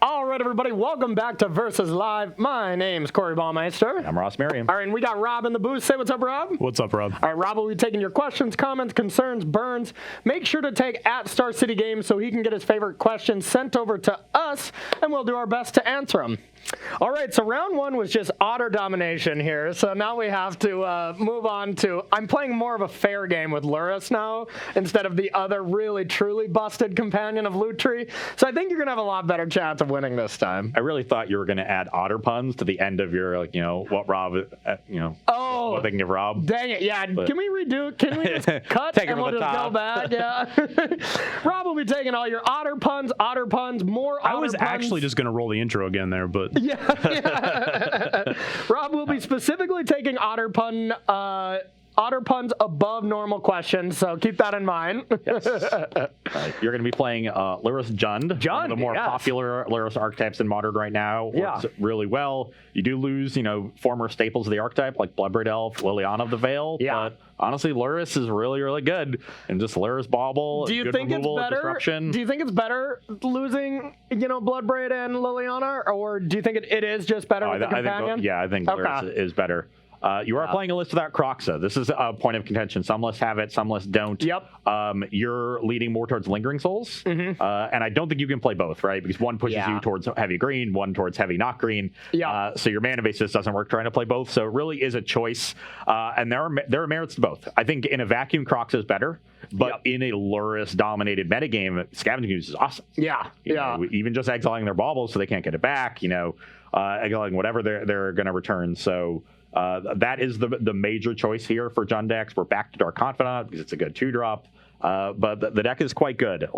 All right, everybody, welcome back to Versus Live. My name's Corey Baumeister. I'm Ross Merriam. All right, and we got Rob in the booth. Say what's up, Rob. What's up, Rob? All right, Rob will be taking your questions, comments, concerns, burns. Make sure to take at Star City Games so he can get his favorite questions sent over to us, and we'll do our best to answer them. All right, so round one was just utter domination here. So now we have to move on to, I'm playing more of a fair game with Lurrus now instead of the other really, truly busted companion of Lutri. So I think you're going to have a lot better chance of winning this time. I really thought you were going to add otter puns to the end of your, what Rob, what they can give Rob. Dang it, yeah. But can we redo it? Can we just cut Take it and we'll from the just top. go back? Yeah. Rob will be taking all your otter puns, more otter I was puns. actually just going to roll the intro again there, but Yeah. Rob will be specifically taking otter puns above normal questions, so keep that in mind. Yes. You're going to be playing Lurrus Jund, one of the more popular Lurrus archetypes in Modern right now. Works really well. You do lose, former staples of the archetype like Bloodbraid Elf, Liliana of the Veil. Yeah. But honestly, Lurrus is really, really good. And just Lurrus Bauble, Do you good think it's removal, better? disruption. Do you think it's better losing, Bloodbraid and Liliana, or do you think it is just better with the companion? I think Lurrus is better. You are playing a list without Croxa. This is a point of contention. Some lists have it, some lists don't. Yep. You're leading more towards Lingering Souls. And I don't think you can play both, right? Because one pushes you towards heavy green, one towards heavy not green. Yeah. So your mana base just doesn't work trying to play both. So it really is a choice. And there are merits to both. I think in a vacuum, Croxa is better. But in a Lurrus-dominated metagame, Scavenging Ooze is awesome. Yeah. Even just exiling their baubles so they can't get it back, exiling whatever they're going to return. So that is the major choice here for Jund decks. We're back to Dark Confidant because it's a good 2-drop. But the deck is quite good.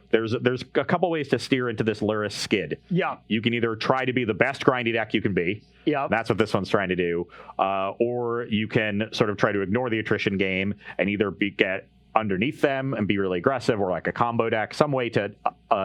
There's a couple ways to steer into this Lurrus skid. Yeah. You can either try to be the best grindy deck you can be. Yeah. That's what this one's trying to do. Or you can sort of try to ignore the attrition game and either get underneath them and be really aggressive, or like a combo deck, some way to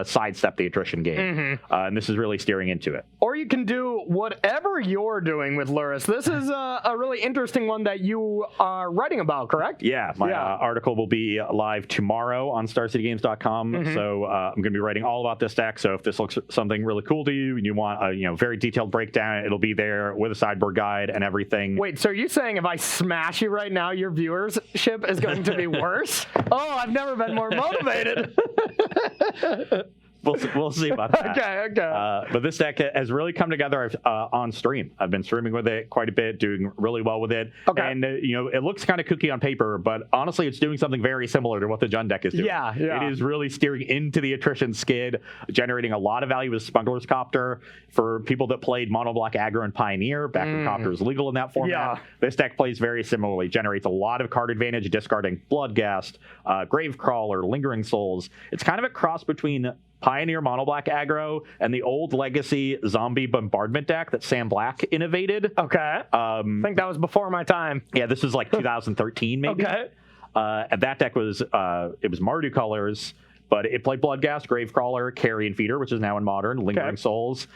sidestep the attrition game. And this is really steering into it. Or you can do whatever you're doing with Lurrus. This is a really interesting one that you are writing about, correct? Yeah, my article will be live tomorrow on StarCityGames.com. So I'm going to be writing all about this deck. So if this looks something really cool to you and you want a very detailed breakdown, it'll be there with a sideboard guide and everything. Wait, so are you saying if I smash you right now, your viewership is going to be worse? Oh, I've never been more motivated. We'll see about that. Okay. But this deck has really come together on stream. I've been streaming with it quite a bit, doing really well with it. Okay. And, it looks kind of kooky on paper, but honestly, it's doing something very similar to what the Jund deck is doing. Yeah. It is really steering into the attrition skid, generating a lot of value with Smuggler's Copter. For people that played Mono Black Aggro and Pioneer, back when Copter was legal in that format, this deck plays very similarly, generates a lot of card advantage, discarding Bloodghast, Gravecrawler, Lingering Souls. It's kind of a cross between Pioneer Mono Black Aggro and the old legacy zombie bombardment deck that Sam Black innovated. Okay. I think that was before my time. Yeah, this was like 2013 maybe. Okay. And that deck was Mardu colors, but it played Bloodghast, Gravecrawler, Carrion Feeder, which is now in Modern, Lingering Souls.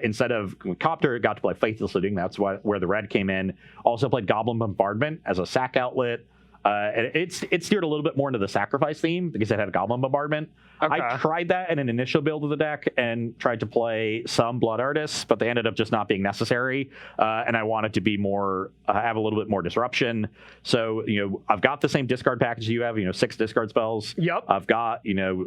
Instead of Copter, it got to play Faithless Looting. That's where the red came in. Also played Goblin Bombardment as a sack outlet. And it steered a little bit more into the sacrifice theme because it had a Goblin Bombardment. Okay. I tried that in an initial build of the deck and tried to play some Blood Artists, but they ended up just not being necessary. And I wanted to be more, have a little bit more disruption. So, I've got the same discard package you have, 6 discard spells. Yep. I've got,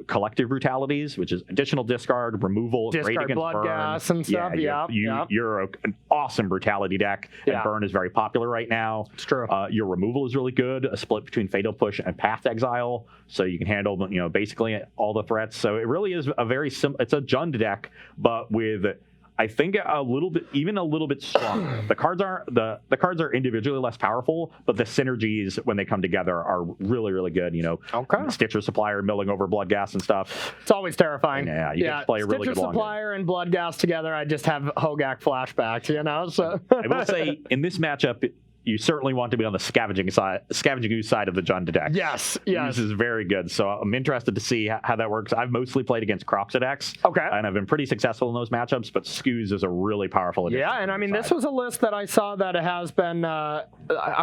Collective Brutalities, which is additional discard, removal, discard great against blood burn. gas and stuff. You're an awesome Brutality deck, and burn is very popular right now. It's true. Your removal is really good, a split between Fatal Push and Path to Exile, so you can handle, basically all the threats. So it really is it's a Jund deck, but with, I think, a little bit stronger. The cards are individually less powerful, but the synergies when they come together are really, really good. Stitcher Supplier milling over Bloodghast and stuff. It's always terrifying. Yeah, you can play a really good long game. Stitcher Supplier and Bloodghast together, I just have Hogak flashbacks. So I will say in this matchup, you certainly want to be on the scavenging ooze side of the Jund deck. Yes, yes. This is very good. So I'm interested to see how that works. I've mostly played against Croxa decks. Okay. And I've been pretty successful in those matchups, but Skooz is a really powerful addition. Yeah, and I mean, this was a list that I saw that has been, I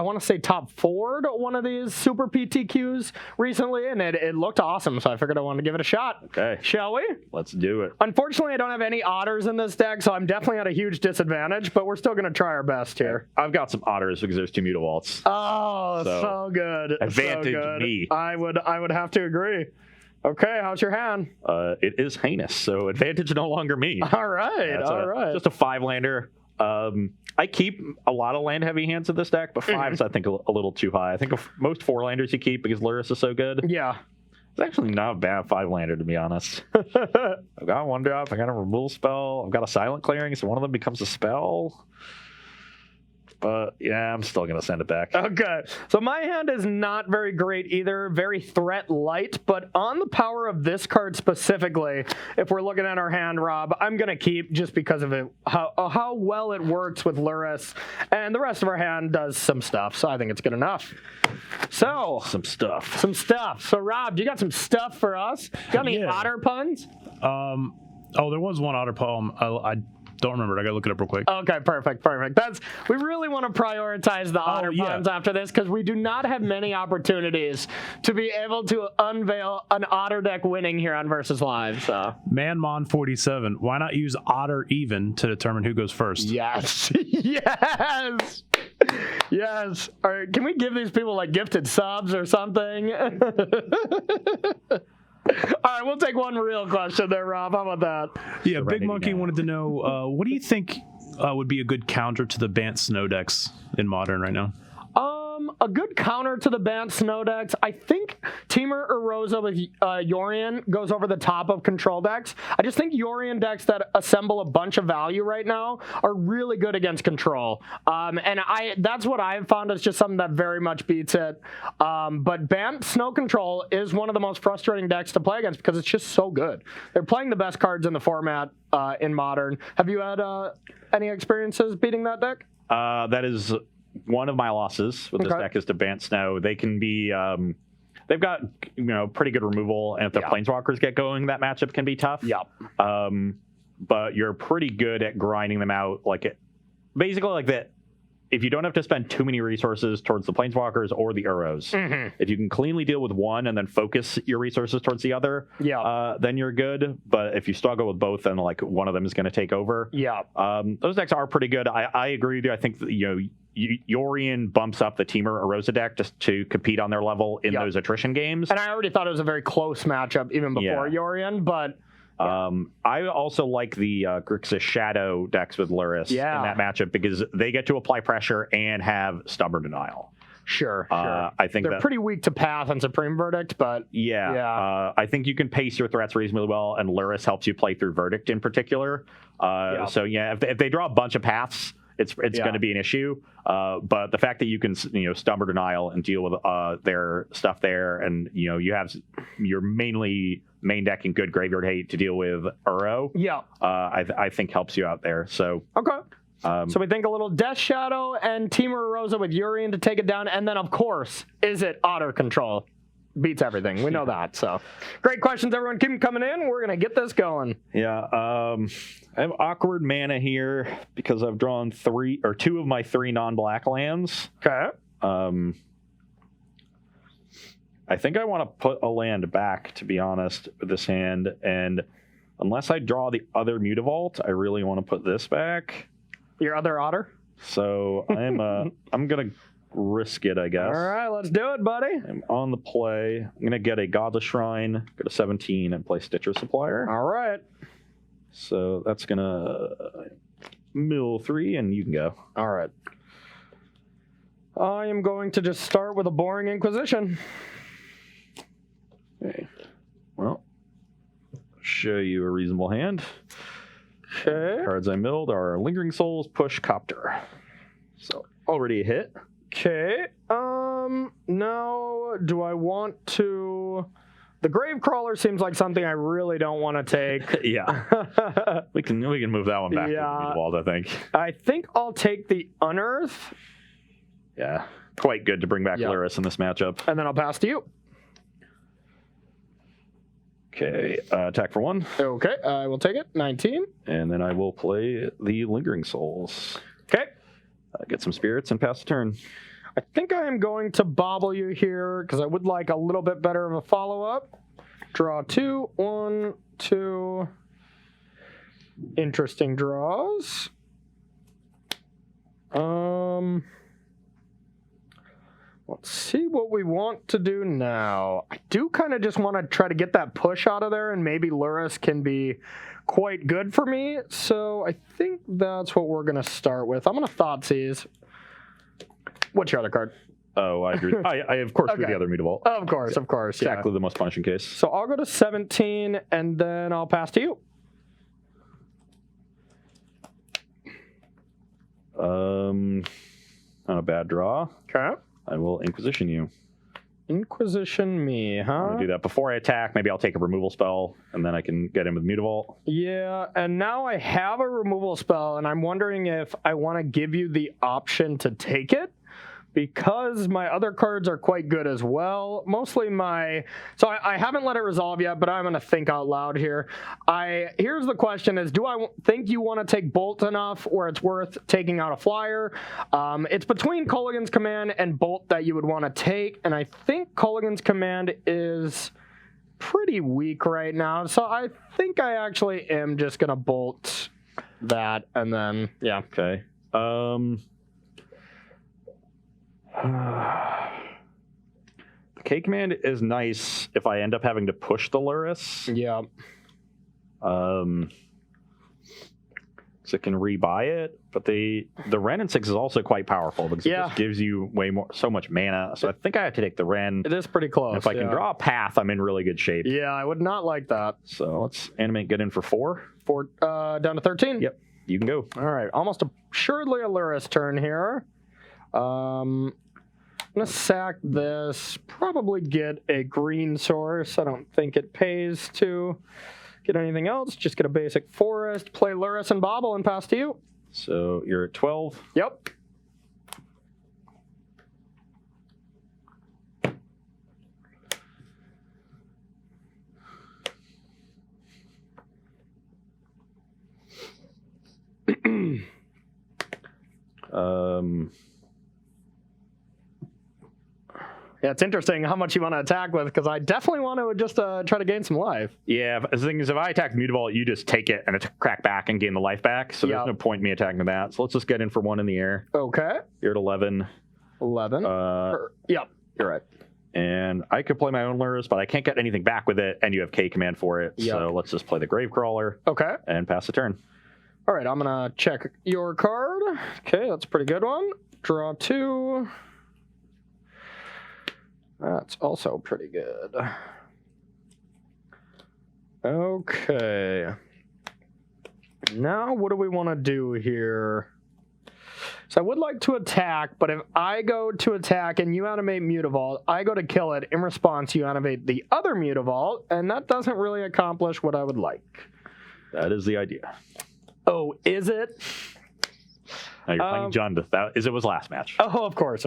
want to say top 4 to one of these super PTQs recently, and it looked awesome, so I figured I wanted to give it a shot. Okay. Shall we? Let's do it. Unfortunately, I don't have any otters in this deck, so I'm definitely at a huge disadvantage, but we're still going to try our best here. I've got some otters because there's 2 Mutavaults. Oh, so good. Advantage so good. me. I would have to agree. Okay, how's your hand? It is heinous, so advantage no longer me. All right, all right. Just a 5-lander. I keep a lot of land-heavy hands in this deck, but 5 is, I think, a little too high. I think most 4-landers you keep because Lurrus is so good. Yeah. It's actually not a bad 5-lander, to be honest. I've got a 1-drop, I got a removal spell, I've got a silent clearing, so one of them becomes a spell. But yeah, I'm still going to send it back. Okay. So my hand is not very great either. Very threat light. But on the power of this card specifically, if we're looking at our hand, Rob, I'm going to keep just because of it, how well it works with Lurrus. And the rest of our hand does some stuff. So I think it's good enough. So. Some stuff. So, Rob, do you got some stuff for us? Got any otter puns? Oh, there was one otter poem. I don't remember it. I gotta look it up real quick. Okay, perfect. We really want to prioritize the otter puns after this because we do not have many opportunities to be able to unveil an otter deck winning here on Versus Live. So Manmon 47. Why not use otter even to determine who goes first? yes, yes. Yes. All right, can we give these people like gifted subs or something? All right, we'll take one real question there, Rob. How about that? Yeah, Big Monkey wanted to know, what do you think would be a good counter to the Bant Snow decks in Modern right now? A good counter to the Bant Snow decks. I think Temur Urza with Yorion goes over the top of control decks. I just think Yorion decks that assemble a bunch of value right now are really good against control. And that's what I've found is just something that very much beats it. But Bant Snow Control is one of the most frustrating decks to play against because it's just so good. They're playing the best cards in the format in Modern. Have you had any experiences beating that deck? That is one of my losses with this deck is to Bant Snow. They can be, they've got pretty good removal, and if the Planeswalkers get going, that matchup can be tough. Yep. But you're pretty good at grinding them out, basically like that. If you don't have to spend too many resources towards the Planeswalkers or the Urros, if you can cleanly deal with one and then focus your resources towards the other, then you're good. But if you struggle with both, then one of them is going to take over. Yeah. Those decks are pretty good. I agree with you. I think Yorion bumps up the Temur Urza deck just to compete on their level in those attrition games. And I already thought it was a very close matchup even before Yorion, but. I also like the Grixis Shadow decks with Lurrus in that matchup because they get to apply pressure and have Stubborn Denial. Sure. I think they're pretty weak to Path and Supreme Verdict, but I think you can pace your threats reasonably well, and Lurrus helps you play through Verdict in particular. So if they draw a bunch of paths, it's going to be an issue. But the fact that you can Stubborn Denial and deal with their stuff there, and you have your main deck in good graveyard hate to deal with Uro. I think helps you out there. So okay. So we think a little Death Shadow and Temur Urza with Yorion to take it down, and then of course, is it Otter Control? Beats everything. We know that. So great questions, everyone. Keep them coming in. We're gonna get this going. I have awkward mana here because I've drawn 2 of my 3 non-black lands. Okay. I think I want to put a land back, to be honest, with this hand, and unless I draw the other Mutavault, I really want to put this back. Your other otter? So I'm gonna risk it, I guess. All right, let's do it, buddy. I'm on the play. I'm gonna get a Godless Shrine, go to 17, and play Stitcher Supplier. All right. So that's gonna mill 3, and you can go. All right. I am going to just start with a boring Inquisition. Okay. Well, show you a reasonable hand. Okay. Cards I milled are Lingering Souls, Push, Copter. So already a hit. Okay. Now, do I want to... The Gravecrawler seems like something I really don't want to take. Yeah. we can move that one back to the wall, I think. I think I'll take the Unearth. Yeah, quite good to bring back Yep. Lurrus in this matchup. And then I'll pass to you. Okay, attack for 1. Okay, I will take it. 19. And then I will play the Lingering Souls. Okay. Get some spirits and pass the turn. I think I am going to bobble you here because I would like a little bit better of a follow-up. Draw 2. 1, 2. Interesting draws. Let's see what we want to do now. I do kind of just want to try to get that push out of there, and maybe Lurrus can be quite good for me. So I think that's what we're going to start with. I'm going to Thoughtseize. What's your other card? Oh, I agree. I of course, drew Okay. the other mutable. Of course, yeah. Exactly the most punishing case. So I'll go to 17, and then I'll pass to you. Not a bad draw. Okay. I will Inquisition you. Inquisition me, I'm huh? gonna do that before I attack. Maybe I'll take a removal spell, and then I can get in with Mutavault. Yeah, and now I have a removal spell, and I'm wondering if I want to give you the option to take it, because my other cards are quite good as well. Mostly so I haven't let it resolve yet, but I'm going to think out loud here. Here's the question is, do I think you want to take Bolt enough where it's worth taking out a flyer? It's between Culligan's Command and Bolt that you would want to take, and I think Culligan's Command is pretty weak right now, so I think I actually am just going to Bolt that, and then, yeah. Okay. The K command is nice if I end up having to push the Lurrus. Yeah. So it can rebuy it, but the Ren in 6 is also quite powerful because it just gives you so much mana. So I think I have to take the Ren. It is pretty close. And if I can draw a path, I'm in really good shape. Yeah, I would not like that. So let's animate, get in for 4. Down to 13? Yep, you can go. All right, almost assuredly a Lurrus turn here. I'm going to sack this, probably get a green source. I don't think it pays to get anything else. Just get a basic forest, play Lurrus and Bobble, and pass to you. So you're at 12. Yep. Yeah, it's interesting how much you want to attack with, because I definitely want to just try to gain some life. Yeah, the thing is, if I attack Mutavault, you just take it and crack back and gain the life back. So there's no point in me attacking that. So let's just get in for 1 in the air. Okay. You're at 11. 11. Yep, you're right. And I could play my own Lurrus, but I can't get anything back with it, and you have K command for it. Yep. So let's just play the Gravecrawler. Okay. And pass the turn. All right, I'm going to check your card. Okay, that's a pretty good one. Draw 2. That's also pretty good. Okay. Now, what do we want to do here? So I would like to attack, but if I go to attack and you animate Mutavault, I go to kill it. In response, you animate the other Mutavault, and that doesn't really accomplish what I would like. That is the idea. Oh, is it? Now you're playing Jund. It was last match. Oh, of course.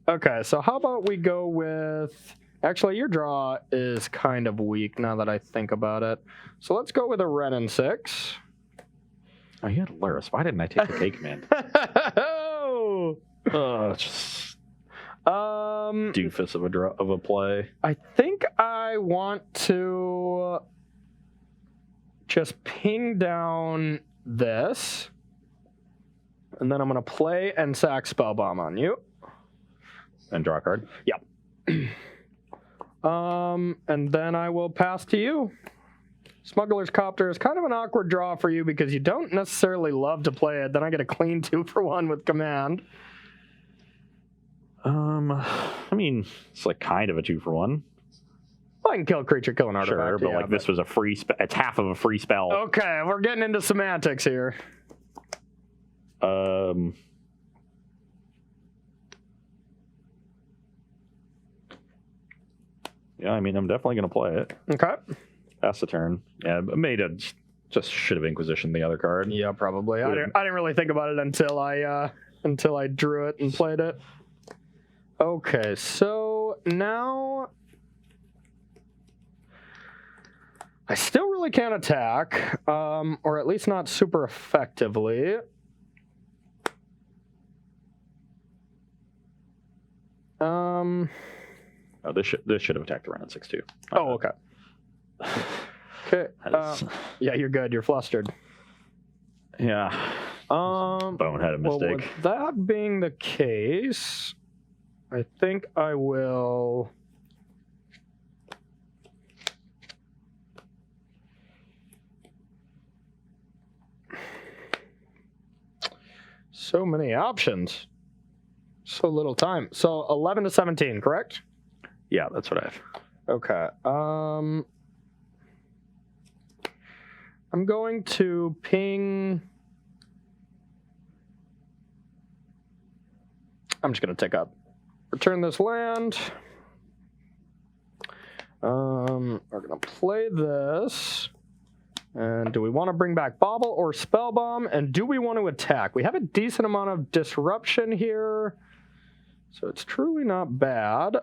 Okay, so how about we go with... Actually, your draw is kind of weak now that I think about it. So let's go with a Ren in 6. Oh, you had Lurrus. Why didn't I take the K command? Oh! Just doofus of a play. I think I want to just ping down this. And then I'm going to play and sack Spellbomb on you. And draw a card? Yep. And then I will pass to you. Smuggler's Copter is kind of an awkward draw for you because you don't necessarily love to play it. Then I get a clean 2-for-1 with command. I mean, it's like kind of a 2-for-1. Well, I can kill a creature, kill an artifact. Sure, but yeah, like this was a free spell. It's half of a free spell. Okay, we're getting into semantics here. Yeah, I mean, I'm definitely going to play it. Okay. Pass the turn. Yeah, just should have Inquisitioned the other card. Yeah, probably. I didn't really think about it until I until I drew it and played it. Okay, so now I still really can't attack, or at least not super effectively. Oh, this should have attacked around 6-2. Oh, okay. Okay. Yeah, you're good. You're flustered. Yeah. Boneheaded Well, mistake. with that being the case, I think I will. So many options. So little time. So 11 to 17, correct? Yeah, that's what I have. Okay. I'm going to ping. I'm just going to take up. Return this land. We're going to play this. And do we want to bring back Bobble or Spellbomb? And do we want to attack? We have a decent amount of disruption here. So it's truly not bad.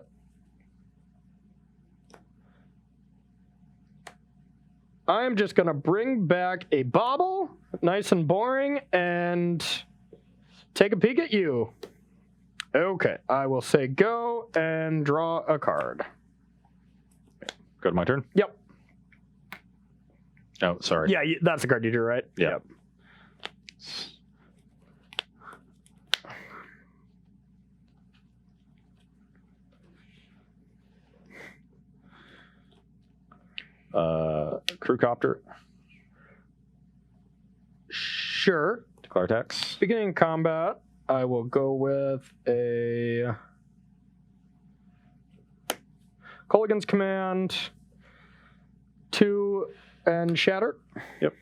I'm just going to bring back a Bobble, nice and boring, and take a peek at you. Okay, I will say go and draw a card. Go to my turn? Yep. Oh, sorry. Yeah, that's the card you drew, right? Yeah. Yep. Crewcopter. Sure. Declare attacks. Beginning combat, I will go with a Colligan's Command, 2 and Shatter. Yep.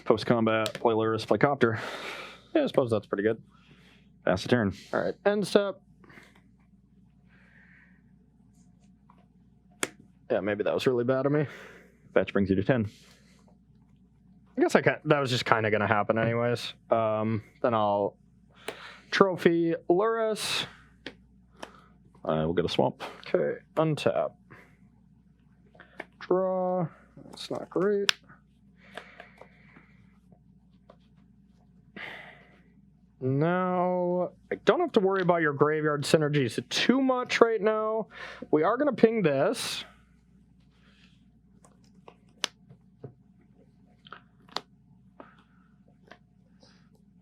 Post combat, play Lurrus, play Copter. Yeah, I suppose that's pretty good. Pass the turn. All right, end step. Yeah, maybe that was really bad of me. Fetch brings you to 10. I guess that was just kind of going to happen anyways. Then I'll trophy Lurrus. We'll get a swamp. Okay, untap. Draw. That's not great. Now, I don't have to worry about your graveyard synergies too much right now. We are going to ping this.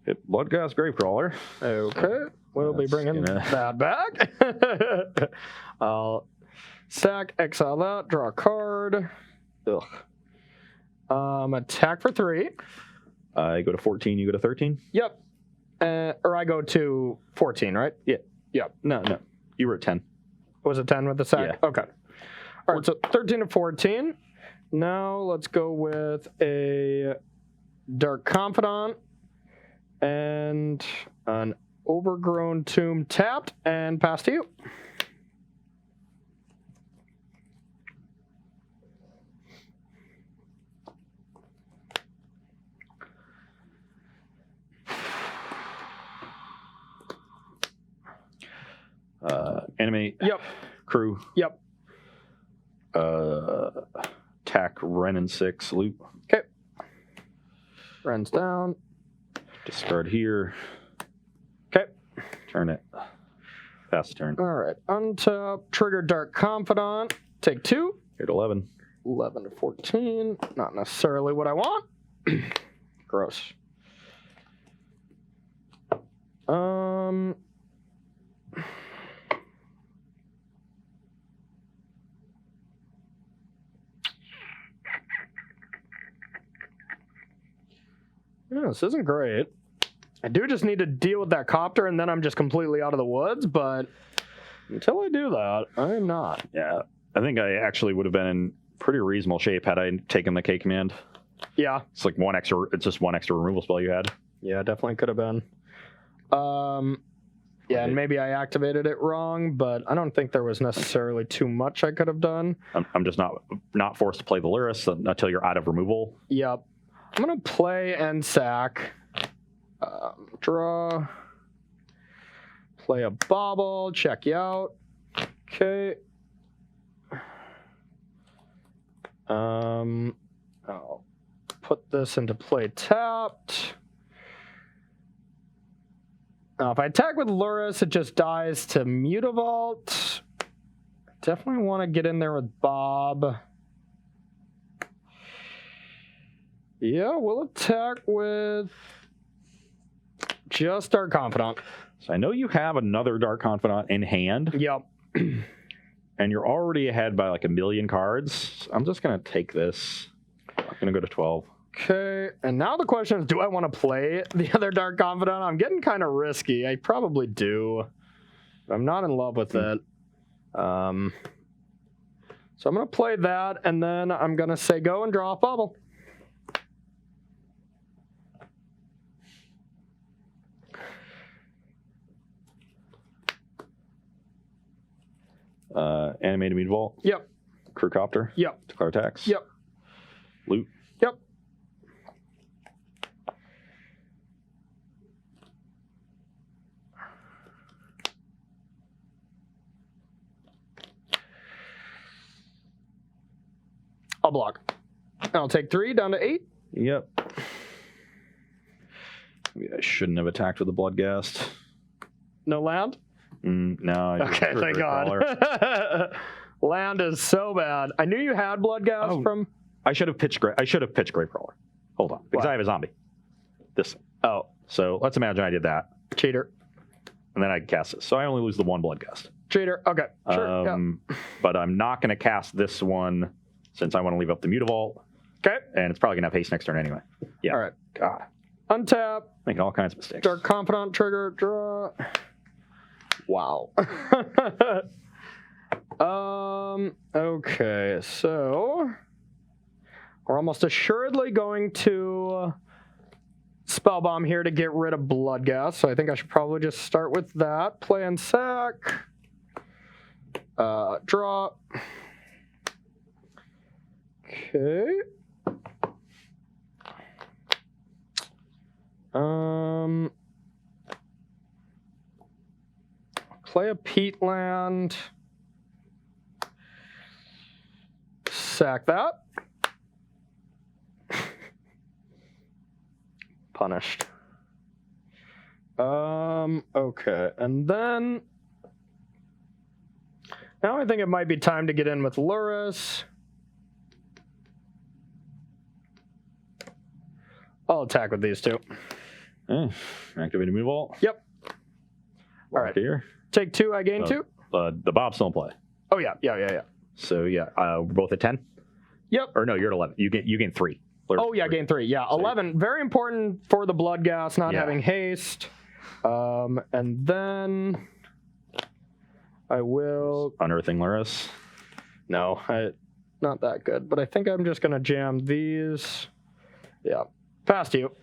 Hit Bloodghast Gravecrawler. Okay, we'll be bringing that back. I'll sack, exile that, draw a card. Ugh. Attack for 3. I go to 14, you go to 13? Yep. Or I go to 14, right? Yeah. Yep. No. You were at 10. Was it 10 with the sack? Yeah. Okay. All right, so 13 to 14. Now let's go with a Dark Confidant and an Overgrown Tomb tapped and pass to you. Animate. Yep. Crew. Yep. Attack Ren and 6 loop. Okay. Ren's down. Discard here. Okay. Turn it. Pass the turn. All right. Untap. Trigger Dark Confidant. Take 2. Here to 11. 11 to 14. Not necessarily what I want. Gross. Yeah, this isn't great. I do just need to deal with that copter, and then I'm just completely out of the woods, but until I do that, I am not. Yeah. I think I actually would have been in pretty reasonable shape had I taken the K command. Yeah. It's like it's just one extra removal spell you had. Yeah, definitely could have been. Yeah, and maybe I activated it wrong, but I don't think there was necessarily too much I could have done. I'm just not forced to play the Lurrus until you're out of removal. Yep. I'm going to play and sack. Draw. Play a bobble. Check you out. Okay. I'll put this into play tapped. Now, if I attack with Lurrus, it just dies to Mutavault. Definitely want to get in there with Bob. Yeah, we'll attack with just Dark Confidant. So I know you have another Dark Confidant in hand. Yep. And you're already ahead by like 1 million cards. I'm just going to take this. I'm going to go to 12. Okay, and now the question is, do I want to play the other Dark Confidant? I'm getting kind of risky. I probably do. I'm not in love with it. So I'm going to play that, and then I'm going to say go and draw a bubble. Animated Mutavault. Yep. Crewcopter. Yep. Declare attacks. Yep. Loot. Yep. I'll block. I'll take 3 down to 8. Yep. Maybe I shouldn't have attacked with the Bloodghast. No land? No. I Okay, thank God. Land is so bad. I knew you had Bloodghast from... I should have pitched Gravecrawler. Hold on. Because I have a zombie. This thing. Oh. So let's imagine I did that. Cheater. And then I cast this. So I only lose the 1 Bloodghast. Cheater. Okay. Sure. Yeah. But I'm not going to cast this one since I want to leave up the Mutavault. Okay. And it's probably going to have haste next turn anyway. Yeah. All right. God. Untap. Making all kinds of mistakes. Dark Confidant trigger. Draw. Wow. Okay, so we're almost assuredly going to Spellbomb here to get rid of Bloodghast, so I think I should probably just start with that. Play and sack. Draw. Okay. Play a Peatland. Sack that. Punished. Okay, and then now I think it might be time to get in with Lurrus. I'll attack with these two. Activated Mutavault. Yep. All right. Here. Take 2, I gain 2. The Bob's still in play. Oh, yeah. So, yeah, we're both at 10? Yep. Or no, you're at 11. You gain 3. Oh, yeah, gain 3. Yeah, 11. Very important for the Bloodghast, not having haste. And then I will... Unearthing Lurrus. No, not that good. But I think I'm just going to jam these. Yeah. Past you.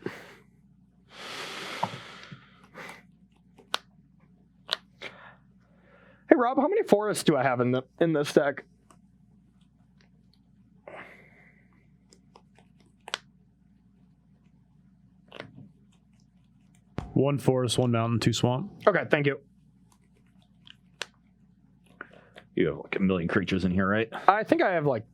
Hey, Rob, how many forests do I have in this deck? One forest, 1 mountain, 2 swamp. Okay, thank you. You have like 1 million creatures in here, right? I think I have like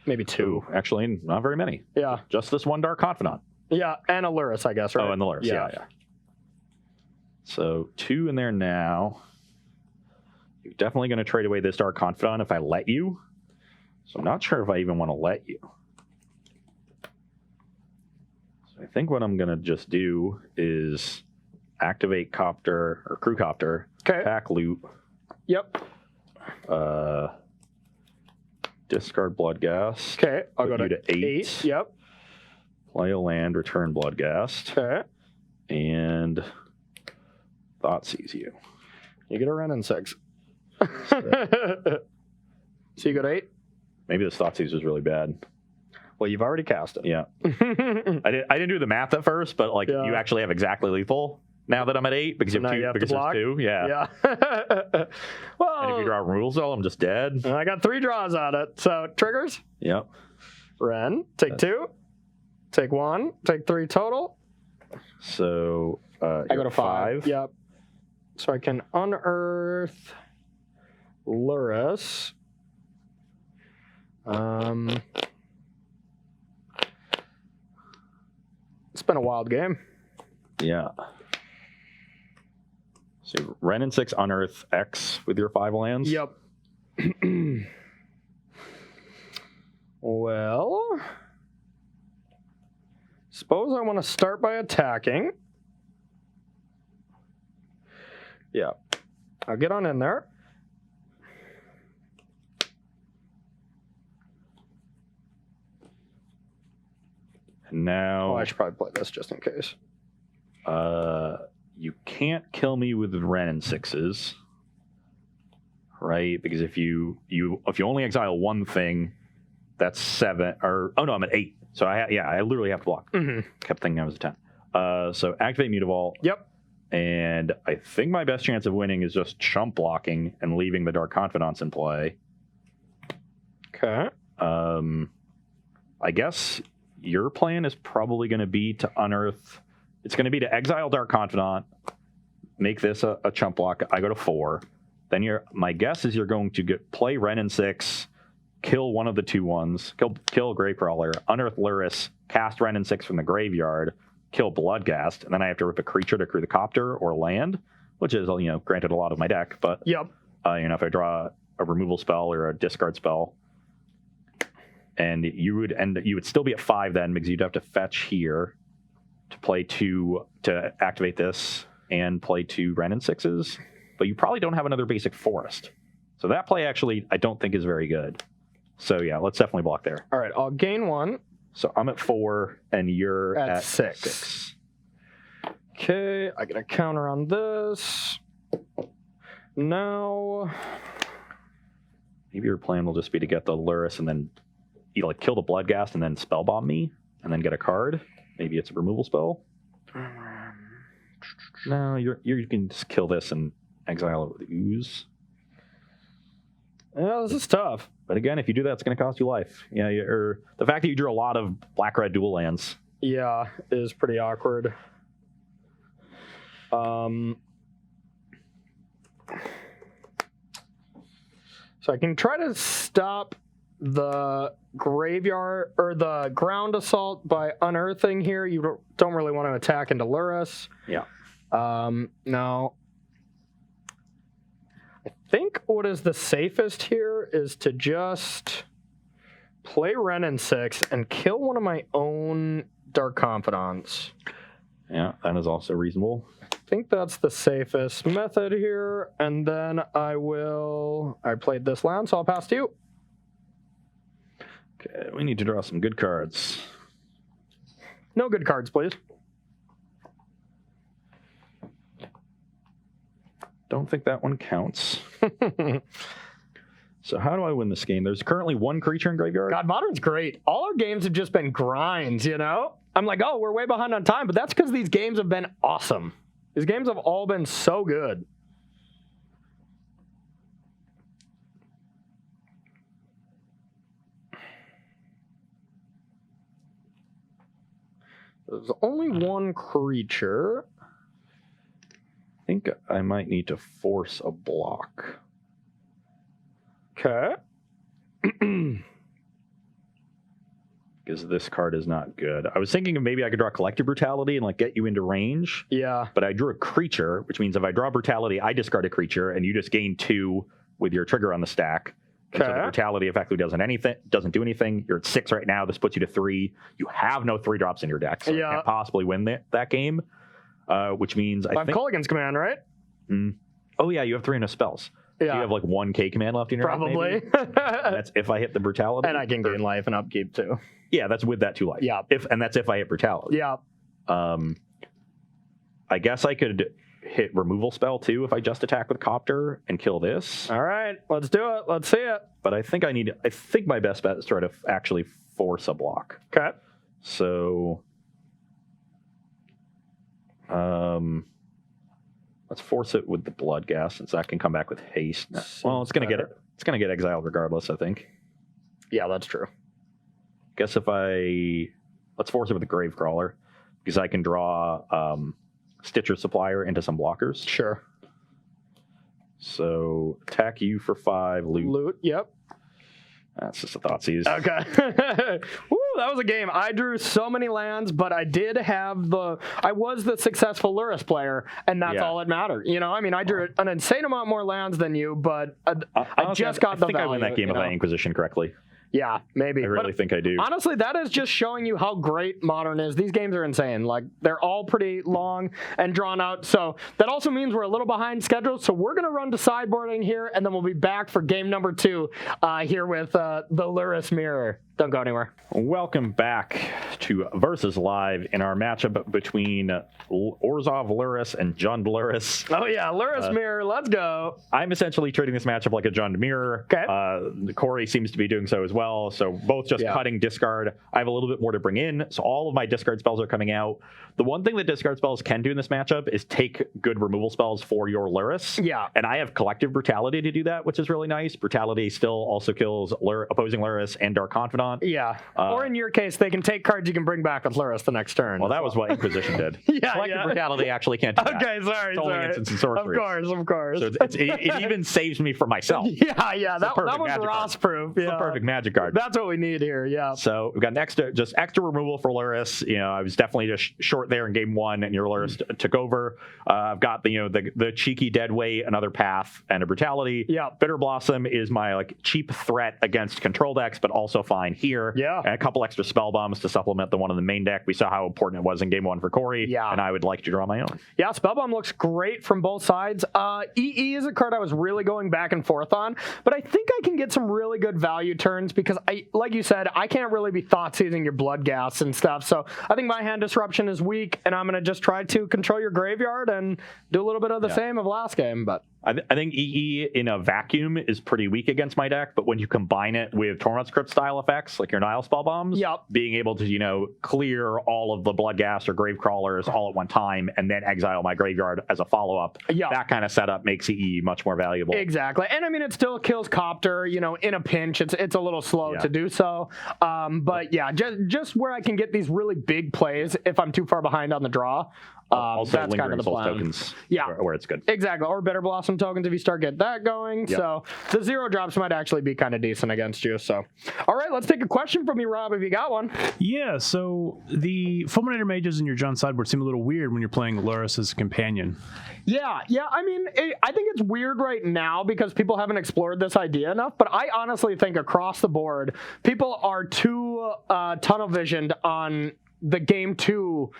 maybe 2. Actually, not very many. Yeah. Just this 1 Dark Confidant. Yeah, and a Lurrus, I guess, right? Oh, and the Lurrus. Yeah. So 2 in there now. You're definitely going to trade away this Dark Confidant if I let you. So I'm not sure if I even want to let you. So I think what I'm going to just do is activate Copter or Crewcopter. Okay. Attack Loot. Yep. Discard Bloodghast. Okay, I'll go to 8. Yep. Play a land, return Bloodghast. Okay. And Thoughtseize you. You get a run in 6. So you got 8? Maybe this Thoughtseize was really bad. Well, you've already cast it. Yeah. I didn't do the math at first, but like you actually have exactly lethal now that I'm at 8 because So you now have 2 you have to because block? there's 2. Yeah. Well, And if you draw Rule Cell, I'm just dead. I got 3 draws on it. So triggers. Yep. Ren. Take 2. Take 1. Take 3 total. So I go to 5. Yep. So I can unearth Lurrus. It's been a wild game. Yeah. So Ren and 6 unearth X with your 5 lands. Yep. Well, suppose I want to start by attacking. Yeah. I'll get on in there. And now... Oh, I should probably play this just in case. You can't kill me with Ren and 6s. Right? Because if you only exile one thing, that's 7. Or oh no, I'm at 8. So I literally have to block. Kept thinking I was at 10. So activate Mutavault. Yep. And I think my best chance of winning is just chump blocking and leaving the Dark Confidants in play. Okay. I guess your plan is probably going to be to unearth. It's going to be to exile Dark Confidant, make this a chump block. I go to 4. Then my guess is you're going to play Ren and 6, kill one of the 2/1s, kill Gravecrawler, unearth Lurrus, cast Ren and 6 from the graveyard, kill Bloodghast, and then I have to rip a creature to crew the Copter or land, which is, granted a lot of my deck, but yep. If I draw a removal spell or a discard spell, and you would still be at 5 then, because you'd have to fetch here to play 2 to activate this and play 2 Ren and 6s, but you probably don't have another basic forest. So that play actually I don't think is very good. So yeah, let's definitely block there. All right, I'll gain 1. So I'm at 4 and you're at 6. Okay, I get a counter on this. Now maybe your plan will just be to get the Lurrus and then kill the Bloodghast and then spellbomb me and then get a card. Maybe it's a removal spell. No, you can just kill this and exile it with Ooze. Yeah, this is tough. But again, if you do that, it's going to cost you life. Yeah, or the fact that you drew a lot of black-red dual lands. Yeah, is pretty awkward. So I can try to stop the graveyard or the ground assault by unearthing here. You don't really want to attack into Lurrus. Yeah. No. I think what is the safest here is to just play Ren and 6 and kill one of my own Dark Confidants. Yeah, that is also reasonable. I think that's the safest method here. And then I played this land, so I'll pass to you. Okay, we need to draw some good cards. No good cards, please. Don't think that one counts. So how do I win this game? There's currently 1 creature in graveyard. God, Modern's great. All our games have just been grinds, I'm like, oh, we're way behind on time, but that's because these games have been awesome. These games have all been so good. There's only 1 creature. I think I might need to force a block. Okay. Because this card is not good. I was thinking maybe I could draw Collective Brutality and get you into range. Yeah. But I drew a creature, which means if I draw Brutality, I discard a creature, and you just gain 2 with your trigger on the stack. And so the Brutality effectively doesn't do anything. You're at 6 right now. This puts you to 3. You have no 3-drops in your deck, so you can't possibly win that game. Which means I think Culligan's command, right? Oh yeah, you have 3 spells. Yeah. So you have 1 K command left in your deck, probably. maybe? And that's if I hit the Brutality. And I can gain life and upkeep too. Yeah, that's with that 2 life. Yeah. And that's if I hit Brutality. Yeah. I guess I could hit removal spell too if I just attack with Copter and kill this. All right, let's do it. Let's see it. But I think my best bet is to try to actually force a block. Okay. So let's force it with the Bloodghast, since that can come back with haste. Well, it's gonna get exiled regardless, I think. Yeah, that's true. Guess if I let's force it with a Gravecrawler because I can draw Stitcher Supplier into some blockers. Sure. So attack you for 5, loot. Yep. That's just a Thoughtseize. Okay. Woo, that was a game. I drew so many lands, but I did have I was the successful Lurrus player, and that's all that mattered. You know, I mean, I drew an insane amount more lands than you, but I just got the value. I think I win that game if I Inquisition correctly. Yeah, maybe. I really think I do. Honestly, that is just showing you how great Modern is. These games are insane. Like, they're all pretty long and drawn out. So that also means we're a little behind schedule. So we're going to run to sideboarding here, and then we'll be back for game number 2 here with the Lurrus Mirror. Don't go anywhere. Welcome back to Versus Live in our matchup between Orzhov Lurrus and Jund Lurrus. Oh, yeah. Lurrus Mirror. Let's go. I'm essentially treating this matchup like a Jund Mirror. Okay. Corey seems to be doing so as well. So both just cutting discard. I have a little bit more to bring in. So all of my discard spells are coming out. The one thing that discard spells can do in this matchup is take good removal spells for your Lurrus. Yeah. And I have Collective Brutality to do that, which is really nice. Brutality still also kills opposing Lurrus and Dark Confidant. Yeah. Or in your case, they can take cards you can bring back with Lurrus the next turn. Well, that was what Inquisition did. Collective Brutality actually can't do that. Okay, sorry. It's only instants and sorceries. Of course. So it even saves me from myself. Yeah. That was Ross-proof. It's a perfect magic card. That's what we need here, yeah. So we've got extra removal for Lurrus. You know, I was definitely just short there in game 1, and your Lurrus took over. I've got the cheeky Deadweight, another Path, and a Brutality. Yeah. Bitter Blossom is my cheap threat against control decks, but also fine here. Yeah. And a couple extra spell bombs to supplement the one in the main deck. We saw how important it was in game 1 for Corey. Yeah. And I would like to draw my own. Yeah, Spellbomb looks great from both sides. EE is a card I was really going back and forth on, but I think I can get some really good value turns because, like you said, I can't really be Thoughtseize your Bloodghast and stuff. So I think my hand disruption is weak, and I'm going to just try to control your graveyard and do a little bit of the same of last game. But I think EE in a vacuum is pretty weak against my deck, but when you combine it with Tormod's Crypt style effects, like your Nile spell bombs, being able to, clear all of the Bloodghast or Gravecrawlers all at one time and then exile my graveyard as a follow-up, that kind of setup makes EE much more valuable. Exactly. And I mean, it still kills Copter, in a pinch. It's a little slow to do so. But yeah, just where I can get these really big plays if I'm too far behind on the draw. Also, that's kind of the plan. Tokens, yeah, where it's good. Exactly, or Bitter Blossom tokens if you start getting that going. Yep. So the 0 drops might actually be kind of decent against you. So, all right, let's take a question from you, Rob, if you got one. Yeah, so the Fulminator Mages in your Jund sideboard seem a little weird when you're playing Lurrus as a companion. Yeah. I mean, I think it's weird right now because people haven't explored this idea enough, but I honestly think across the board, people are too tunnel visioned on the game 2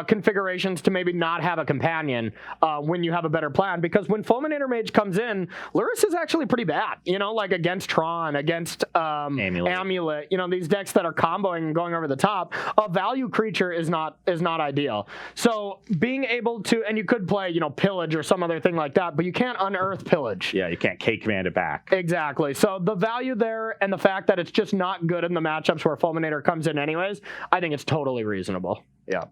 configurations to maybe not have a companion when you have a better plan, because when Fulminator Mage comes in, Lurrus is actually pretty bad, like against Tron, against Amulet, these decks that are comboing and going over the top. A value creature is not ideal. So being able to, and you could play, Pillage or some other thing like that, but you can't unearth Pillage. Yeah, you can't K-command it back. Exactly. So the value there and the fact that it's just not good in the matchups where Fulminator comes in anyways, I think it's totally reasonable. Yeah.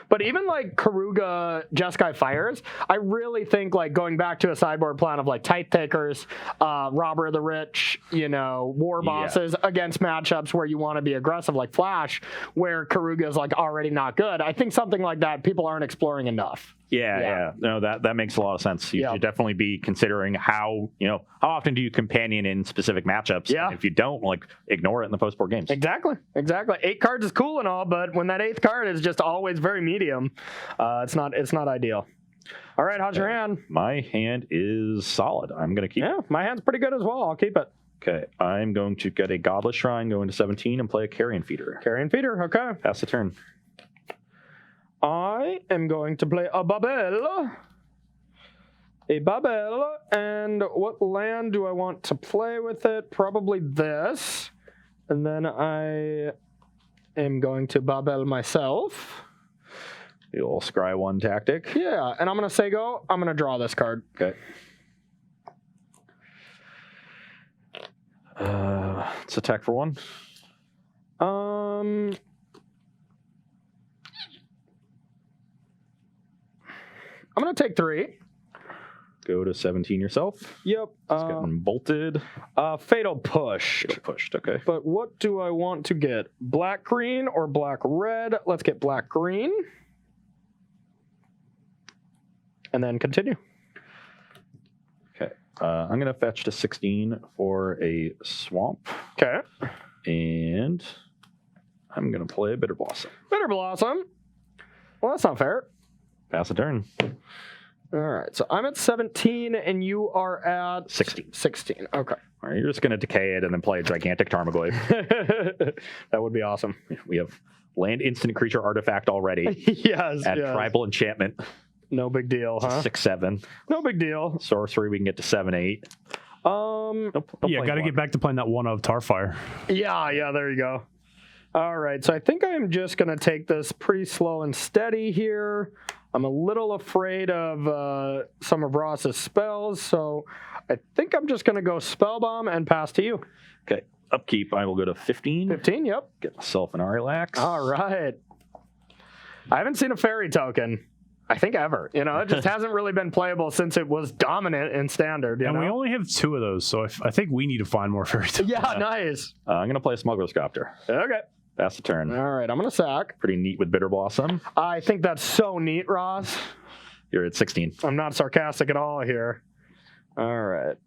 But even Karuga Jeskai Fires, I really think going back to a sideboard plan of Tithe Takers, Robber of the Rich, War Bosses against matchups where you want to be aggressive like Flash, where Karuga is already not good. I think something like that people aren't exploring enough. Yeah. No, that makes a lot of sense. You should definitely be considering how often do you companion in specific matchups? Yeah. And if you don't, ignore it in the post-board games. Exactly. 8 cards is cool and all, but when that 8th card is just always very medium, it's not ideal. All right, how's your hand? My hand is solid. I'm going to keep it. Yeah, my hand's pretty good as well. I'll keep it. Okay, I'm going to get a Godless Shrine, go into 17, and play a Carrion Feeder. Carrion Feeder, okay. Pass the turn. I am going to play a Babel. And what land do I want to play with it? Probably this. And then I am going to Babel myself. The old Scry 1 tactic. Yeah, and I'm going to say go. I'm going to draw this card. Okay. Let's attack for 1. I'm going to take 3. Go to 17 yourself. Yep. It's getting bolted. Fatal push. Pushed, okay. But what do I want to get? Black green or black red? Let's get black green. And then continue. Okay. I'm going to fetch to 16 for a swamp. Okay. And I'm going to play Bitter Blossom. Bitter Blossom. Well, that's not fair. Pass a turn. All right. So I'm at 17 and you are at 16. 16. Okay. All right, you're just going to decay it and then play a gigantic Tarmogoyf. That would be awesome. We have land instant creature artifact already. Yes. Add tribal enchantment. No big deal, huh? 6/7. No big deal. Sorcery, we can get to 7/8. Yeah, got to get back to playing that one of Tarfire. Yeah, there you go. All right, so I think I'm just going to take this pretty slow and steady here. I'm a little afraid of some of Ross's spells, so I think I'm just going to go Spellbomb and pass to you. Okay, upkeep, I will go to 15. 15, yep. Get myself an Arilax. All right. I haven't seen a fairy token, I think, ever. You know, it just hasn't really been playable since it was dominant in Standard. And we only have 2 of those, so I think we need to find more fairy tokens. Yeah, nice. I'm going to play a Smuggler's Copter. Okay. Pass the turn. All right, I'm going to sack. Pretty neat with Bitter Blossom. I think that's so neat, Ross. You're at 16. I'm not sarcastic at all here. All right.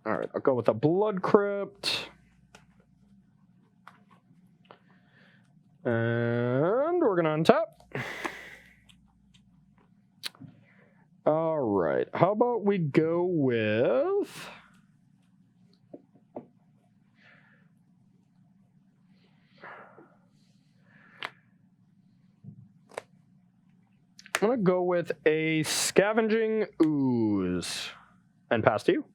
All right, I'll go with a Blood Crypt. And we're going to untap. All right, how about we go with... I'm going to go with a Scavenging Ooze and pass to you.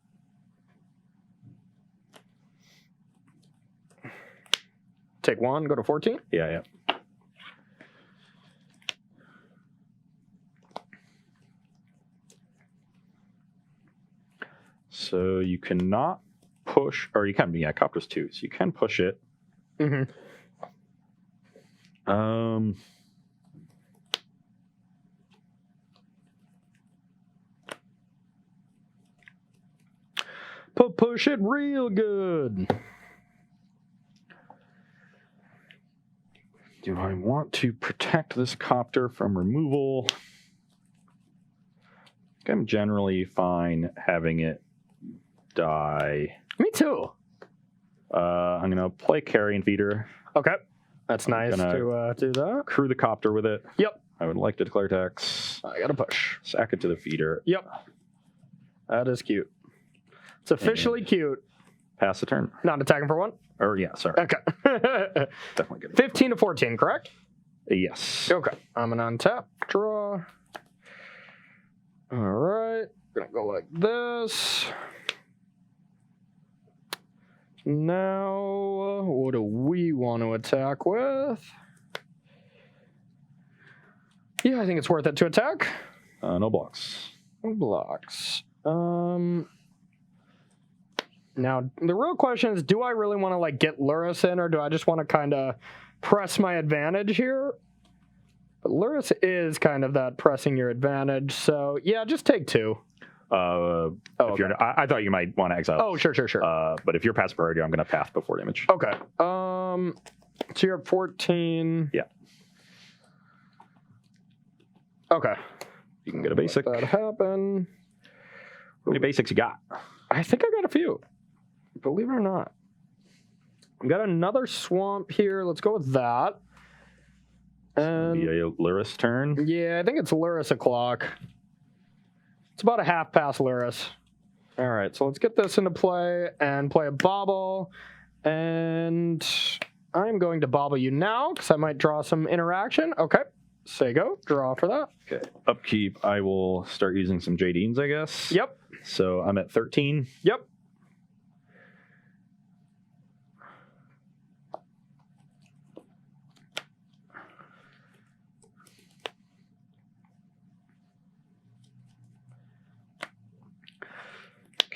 Take 1, go to 14. Yeah. So you cannot push, or you can, Copter's 2, so you can push it. Mm-hmm. Push it real good. Do I want to protect this Copter from removal? I'm generally fine having it die. Me too. I'm going to play Carrion Feeder. Okay. That's nice to do that. Crew the Copter with it. Yep. I would like to declare tax. I got to push. Sack it to the feeder. Yep. That is cute. It's officially cute. Pass the turn. Not attacking for 1? Or, yeah, sorry. Okay. Definitely good. 15 to 14, correct? Yes. Okay. I'm going to untap, draw. All right. Going to go like this. Now, what do we want to attack with? Yeah, I think it's worth it to attack. No blocks. No blocks. Now, the real question is, do I really want to get Lurrus in, or do I just want to kind of press my advantage here? But Lurrus is kind of that pressing your advantage, so yeah, just take 2. If you're, I thought you might want to exile. Oh, sure. But if you're past priority, I'm going to pass before damage. Okay. So you're at 14. Yeah. Okay. You can get a basic. Let that happen. How many basics you got? I think I got a few. Believe it or not. I've got another swamp here. Let's go with that. And Be a Lurrus turn. yeah, I think it's Lurrus o'clock. It's about a half past Lurrus. All right, so let's get this into play and play a bobble. And I'm going to bobble you now because I might draw some interaction. Okay, say go. Draw for that. Okay. Upkeep, I will start using some Jadeens, I guess. Yep. So I'm at 13. Yep.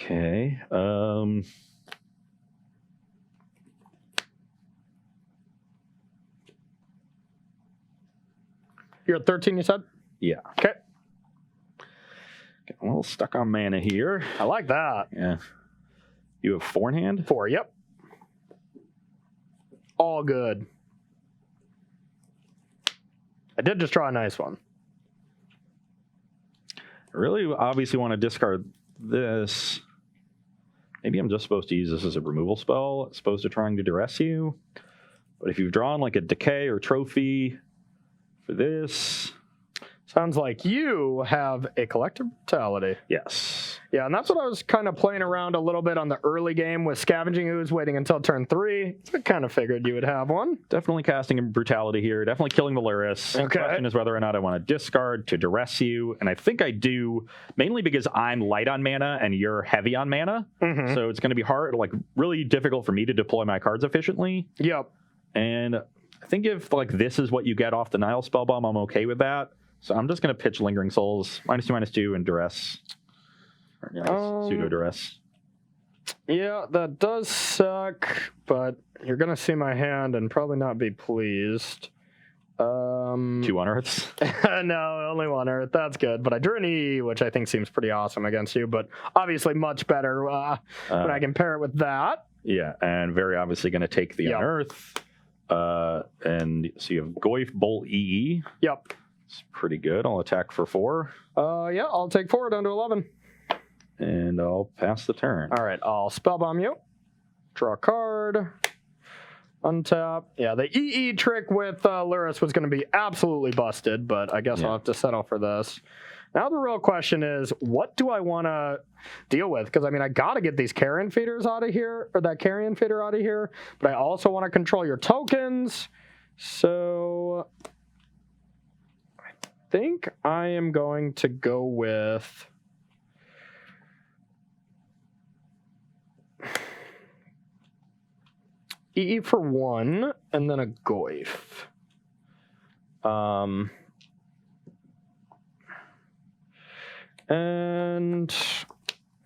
Okay. You're at 13, you said? Yeah. Okay. Getting a little stuck on mana here. I like that. Yeah. You have 4 in hand? 4, yep. All good. I did just draw a nice one. I really obviously want to discard this. Maybe I'm just supposed to use this as a removal spell, as opposed to trying to duress you. But if you've drawn like a decay or trophy for this... Sounds like you have a collective brutality. Yes. Yeah, and that's what I was kind of playing around a little bit on the early game with Scavenging Ooze, waiting until turn 3. I kind of figured you would have one. Definitely casting a brutality here. Definitely killing the Lurrus. Okay. The question is whether or not I want to discard to duress you. And I think I do, mainly because I'm light on mana and you're heavy on mana. Mm-hmm. So it's going to be hard, like really difficult for me to deploy my cards efficiently. Yep. And I think if like this is what you get off the Nile Spellbomb, I'm okay with that. So I'm just going to pitch Lingering Souls, -2/-2, and Duress. Or, yeah, pseudo Duress. Yeah, that does suck, but you're going to see my hand and probably not be pleased. 2 unearths? No, only 1 earth. That's good. But I drew an E, which I think seems pretty awesome against you, but obviously much better when I compare it with that. Yeah, and very obviously going to take the unearth. And so you have Goyf, Bolt, EE. Yep. It's pretty good. I'll attack for 4. Yeah, I'll take 4 down to 11. And I'll pass the turn. All right, I'll Spellbomb you. Draw a card. Untap. Yeah, the EE trick with Lurrus was going to be absolutely busted, but I guess I'll have to settle for this. Now the real question is, what do I want to deal with? Because, I mean, I got to get these Carrion Feeders out of here, or that Carrion Feeder out of here, but I also want to control your tokens. So I think I am going to go with... EE for 1, and then a Goyf. And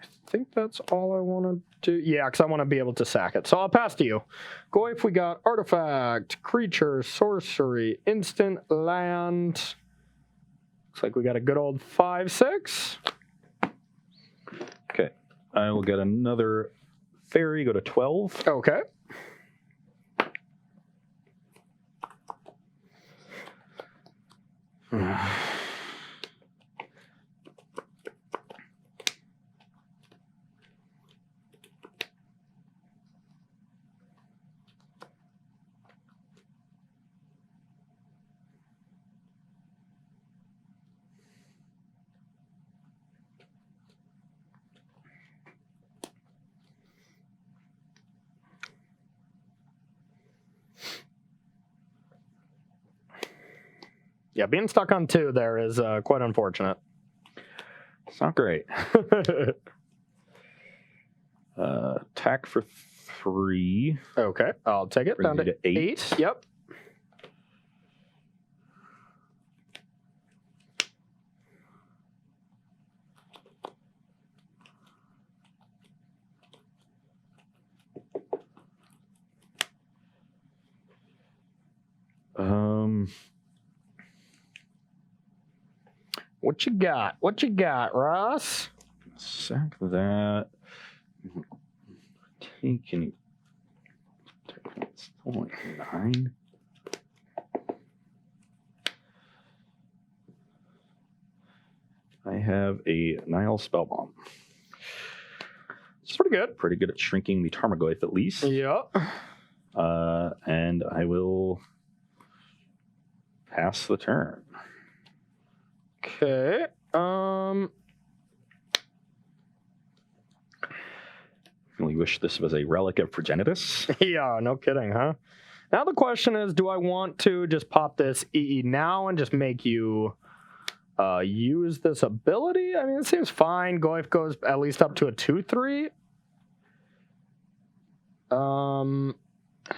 I think that's all I want to do. Yeah, because I want to be able to sack it. So I'll pass to you. Goyf, we got Artifact, Creature, Sorcery, Instant, Land. Looks like we got a good old 5/6. Okay. I will get another Fairy, go to 12. Okay. Yeah, being stuck on 2 there is quite unfortunate. It's not great. Attack for 3. Okay, I'll take it. Brings Down you to to 8. Yep. What you got? What you got, Ross? Sack that. Take any. It's only 9. I have a Nile Spellbomb. It's pretty good. Pretty good at shrinking the Tarmogoyf at least. Yep. And I will pass the turn. Okay. We wish this was a relic of Progenitus. Yeah, no kidding, huh? Now the question is, do I want to just pop this EE now and just make you use this ability? I mean, it seems fine. Goyf goes at least up to a 2/3.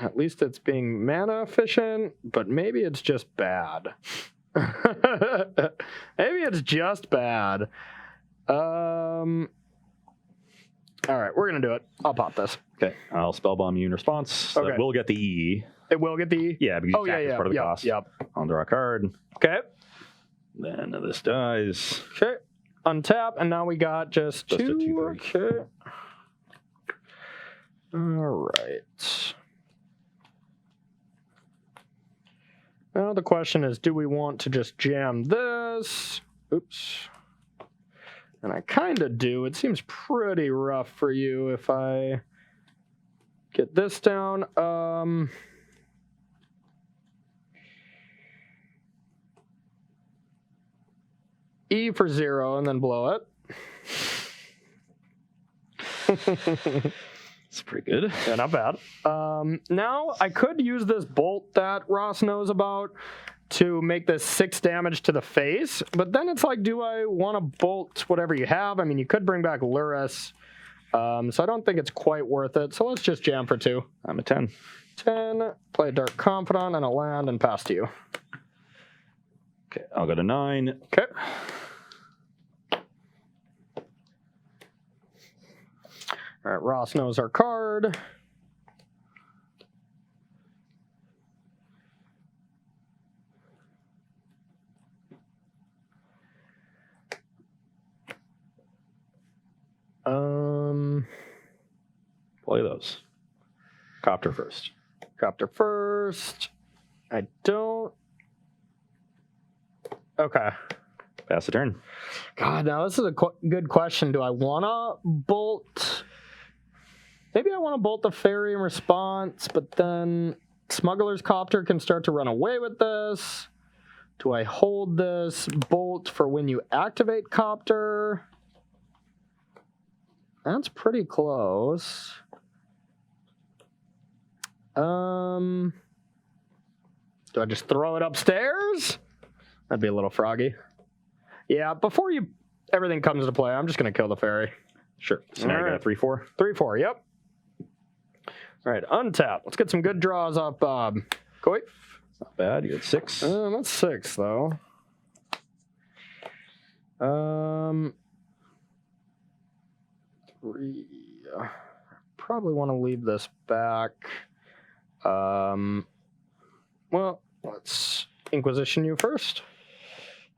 At least it's being mana efficient, but maybe it's just bad. Maybe it's just bad. All right, we're going to do it. I'll pop this. Okay, I'll Spellbomb you in response. So Okay. that will get the EE. It will get the... Yeah, because you is part of the cost. Yep. I'll draw a card. Okay. Then this dies. Okay. untap, and now we got just a two. 2/3. Okay. All right. Now the question is, do we want to just jam this? Oops. And I kind of do. It seems pretty rough for you if I get this down. E for 0 and then blow it. It's pretty good. Yeah, not bad. Now, I could use this bolt that Ross knows about to make this 6 damage to the face, but then it's like, do I want to bolt whatever you have? I mean, you could bring back Lurrus, so I don't think it's quite worth it. So let's just jam for 2. I'm a 10. 10, play Dark Confidant and a land and pass to you. Okay, I'll go to 9. Okay. All right, Ross knows our card. Play those. Copter first. Copter first. I don't. Okay. Pass the turn. God, now this is a good question. Do I want to bolt? Maybe I want to bolt the fairy in response, but then Smuggler's Copter can start to run away with this. Do I hold this bolt for when you activate Copter? That's pretty close. Do I just throw it upstairs? That'd be a little froggy. Yeah, before everything comes into play, I'm just going to kill the fairy. Sure. So now you got a 3/4. 3/4, yep. All right, untap. Let's get some good draws off Bob. Koi? Not bad. You had 6. That's 6, though. Three. Probably want to leave this back. Well, let's Inquisition you first.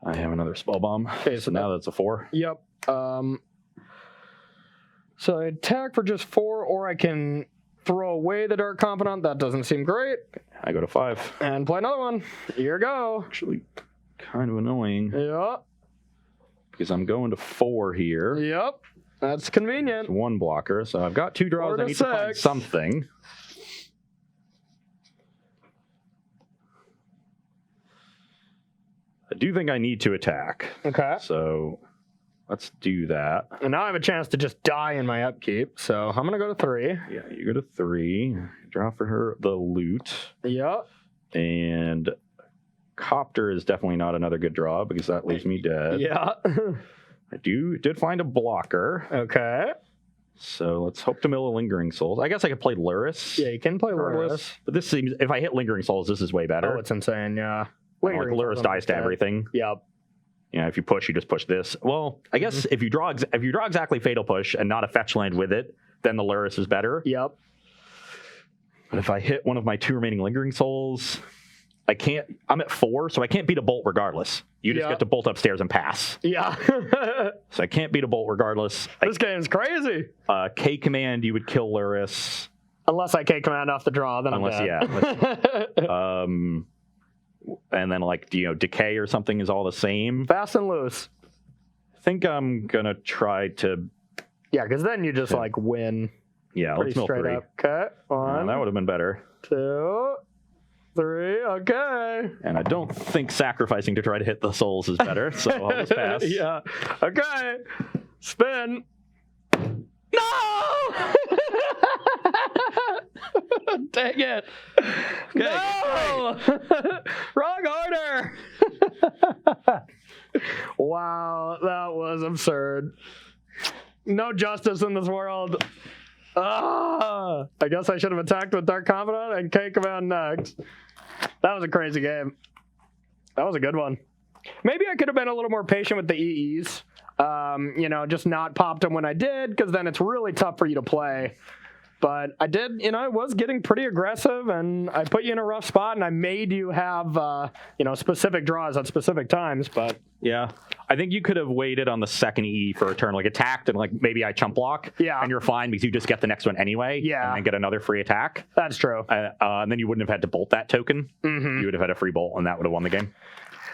I have another spell bomb. Okay, so now that's a 4. Yep. So I attack for just 4, or I can throw away the Dark Confidant. That doesn't seem great. I go to 5. And play another one. Here you go. Actually, kind of annoying. Yep. Because I'm going to 4 here. Yep. That's convenient. It's 1 blocker, so I've got 2 draws. I need to find something. I do think I need to attack. Okay. So let's do that. And now I have a chance to just die in my upkeep. So I'm going to go to 3. Yeah, you go to 3. Draw for her the loot. Yep. And Copter is definitely not another good draw because that leaves me dead. Yeah. I did find a blocker. Okay. So let's hope to mill a Lingering Souls. I guess I could play Lurrus. Yeah, you can play Lurrus. But this seems, if I hit Lingering Souls, this is way better. Oh, it's insane, yeah. Like Lurrus dies to everything. Yep. Yeah, if you push, you just push this. Well, I guess if you draw exactly Fatal Push and not a fetch land with it, then the Lurrus is better. Yep. But if I hit one of my 2 remaining Lingering Souls, I can't. I'm at 4, so I can't beat a bolt regardless. You just get to bolt upstairs and pass. Yeah. So I can't beat a bolt regardless. This game's crazy. K command, you would kill Lurrus. Unless I K command off the draw, then I'm dead. Yeah. And then decay or something is all the same. Fast and loose. I think I'm gonna try to. Yeah, because then you just win. Yeah, let's mill 3. Up. Okay. 1. That would have been better. 2, 3. Okay. And I don't think sacrificing to try to hit the souls is better, so I'll just pass. Yeah. Okay. Spin. No! Dang it. Okay, no! Wrong order. Wow, that was absurd. No justice in this world. I guess I should have attacked with Dark Confidant and K command next. That was a crazy game. That was a good one. Maybe I could have been a little more patient with the EEs. Just not popped them when I did, because then it's really tough for you to play. But I did, I was getting pretty aggressive, and I put you in a rough spot, and I made you have, specific draws at specific times. But yeah, I think you could have waited on the second E for a turn, like attacked, and like maybe I chump block. Yeah. And you're fine because you just get the next one anyway. Yeah. And then get another free attack. That's true. And then you wouldn't have had to bolt that token. You would have had a free bolt, and that would have won the game.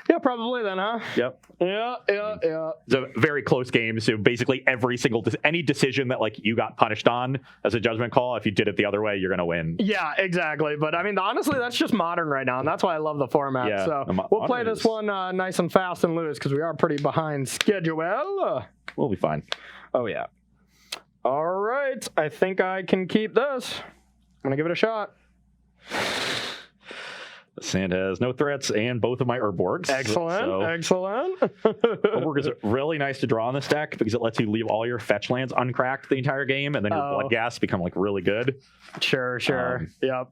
Yeah, probably then, huh? Yep. Yeah. It's a very close game. So basically, every single any decision that like you got punished on as a judgment call, if you did it the other way, you're gonna win. Yeah, exactly. But I mean, honestly, that's just modern right now, and that's why I love the format. Yeah, so we'll play this one nice and fast and loose because we are pretty behind schedule. We'll be fine. Oh yeah. All right, I think I can keep this. I'm gonna give it a shot. Sand has no threats and both of my Urborgs. Excellent. Urborg is really nice to draw in this deck because it lets you leave all your fetch lands uncracked the entire game, and then your blood gas become like really good. Sure. Yep.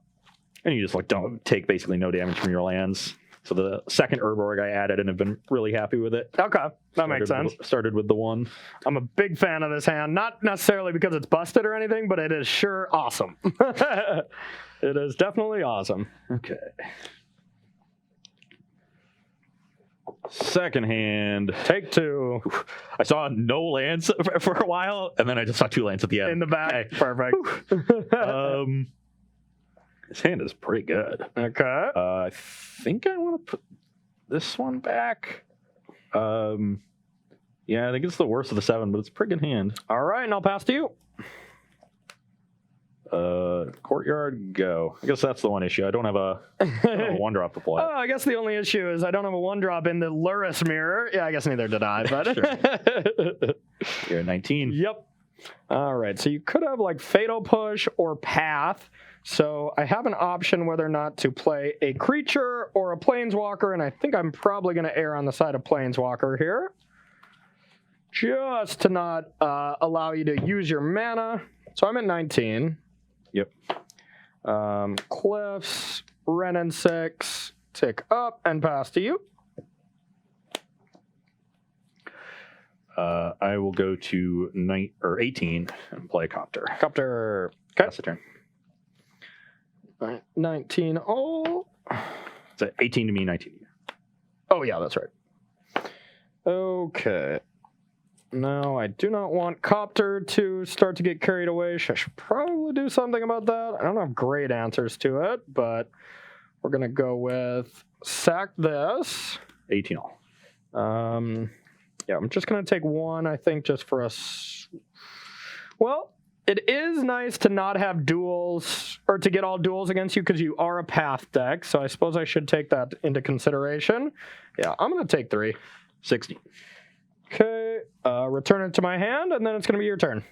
And you just like don't take basically no damage from your lands. So the second Urborg I added and have been really happy with it. Okay, that makes sense. Started with the one. I'm a big fan of this hand, not necessarily because it's busted or anything, but it is sure awesome. It is definitely awesome. Okay. Second hand. Take two. I saw no lands for a while, and then I just saw two lands at the end. In the back. Okay. Perfect. This hand is pretty good. Okay. I think I want to put this one back. Yeah, I think it's the worst of the 7, but it's a pretty good hand. All right, and I'll pass to you. Courtyard, go. I guess that's the one issue. I don't have a 1-drop to play. Oh, I guess the only issue is I don't have a 1-drop in the Lurrus mirror. Yeah, I guess neither did I, but... You're at 19. Yep. All right, so you could have like Fatal Push or Path. So I have an option whether or not to play a creature or a Planeswalker, and I think I'm probably going to err on the side of Planeswalker here. Just to not allow you to use your mana. So I'm at 19. Yep. Cliffs, Ren and 6, tick up and pass to you. I will go to 18 and play Copter. Copter. Okay. Pass the turn. 19. Oh. It's 18 to me, 19 to you. Oh, yeah, that's right. Okay. No, I do not want Copter to start to get carried away. I should probably do something about that. I don't have great answers to it, but we're going to go with sack this. 18 all. Yeah, I'm just going to take one, I think, just for us. Well, it is nice to not have duels, or to get all duels against you, because you are a path deck, so I suppose I should take that into consideration. Yeah, I'm going to take 3. 16. Okay, return it to my hand, and then it's going to be your turn.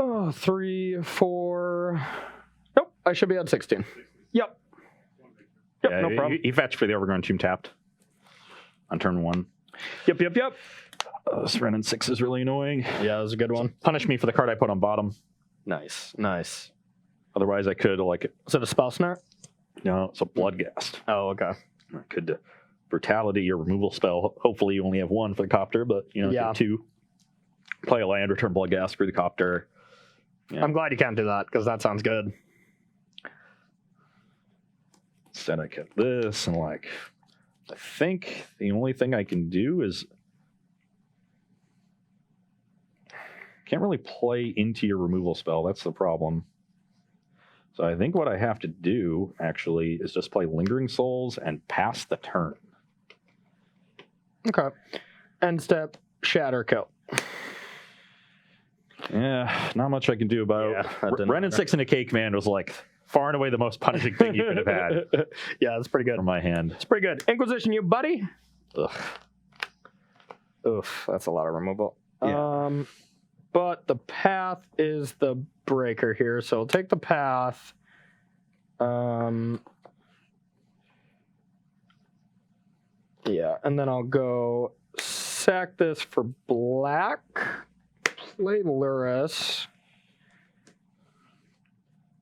Oh, 3, 4. Nope, I should be at 16. Yep. Yep, Yeah, no problem. You fetch for the Overgrown Tomb tapped on turn 1. Yep. This Ren and 6 is really annoying. Yeah, that was a good one. Punish me for the card I put on bottom. Nice. Otherwise, I could, like... Is it a spell snare? No, it's a Bloodghast. Oh, okay. I could Brutality, your removal spell. Hopefully, you only have 1 for the Copter, but, yeah. 2. Play a land, return Bloodghast for the Copter. Yeah. I'm glad you can't do that, because that sounds good. Instead, I kept this, and, like... I think the only thing I can do is... Can't really play into your removal spell. That's the problem. So I think what I have to do, actually, is just play Lingering Souls and pass the turn. Okay. End step, Shatter, kill. Yeah, not much I can do about it. Ren and 6 in a Cake Man was like far and away the most punishing thing you could have had. Yeah, that's pretty good. From my hand. It's pretty good. Inquisition, you buddy. Ugh. Oof, that's a lot of removal. Yeah. But the path is the breaker here, so I'll take the path. Yeah, and then I'll go sack this for black. Play Lurrus.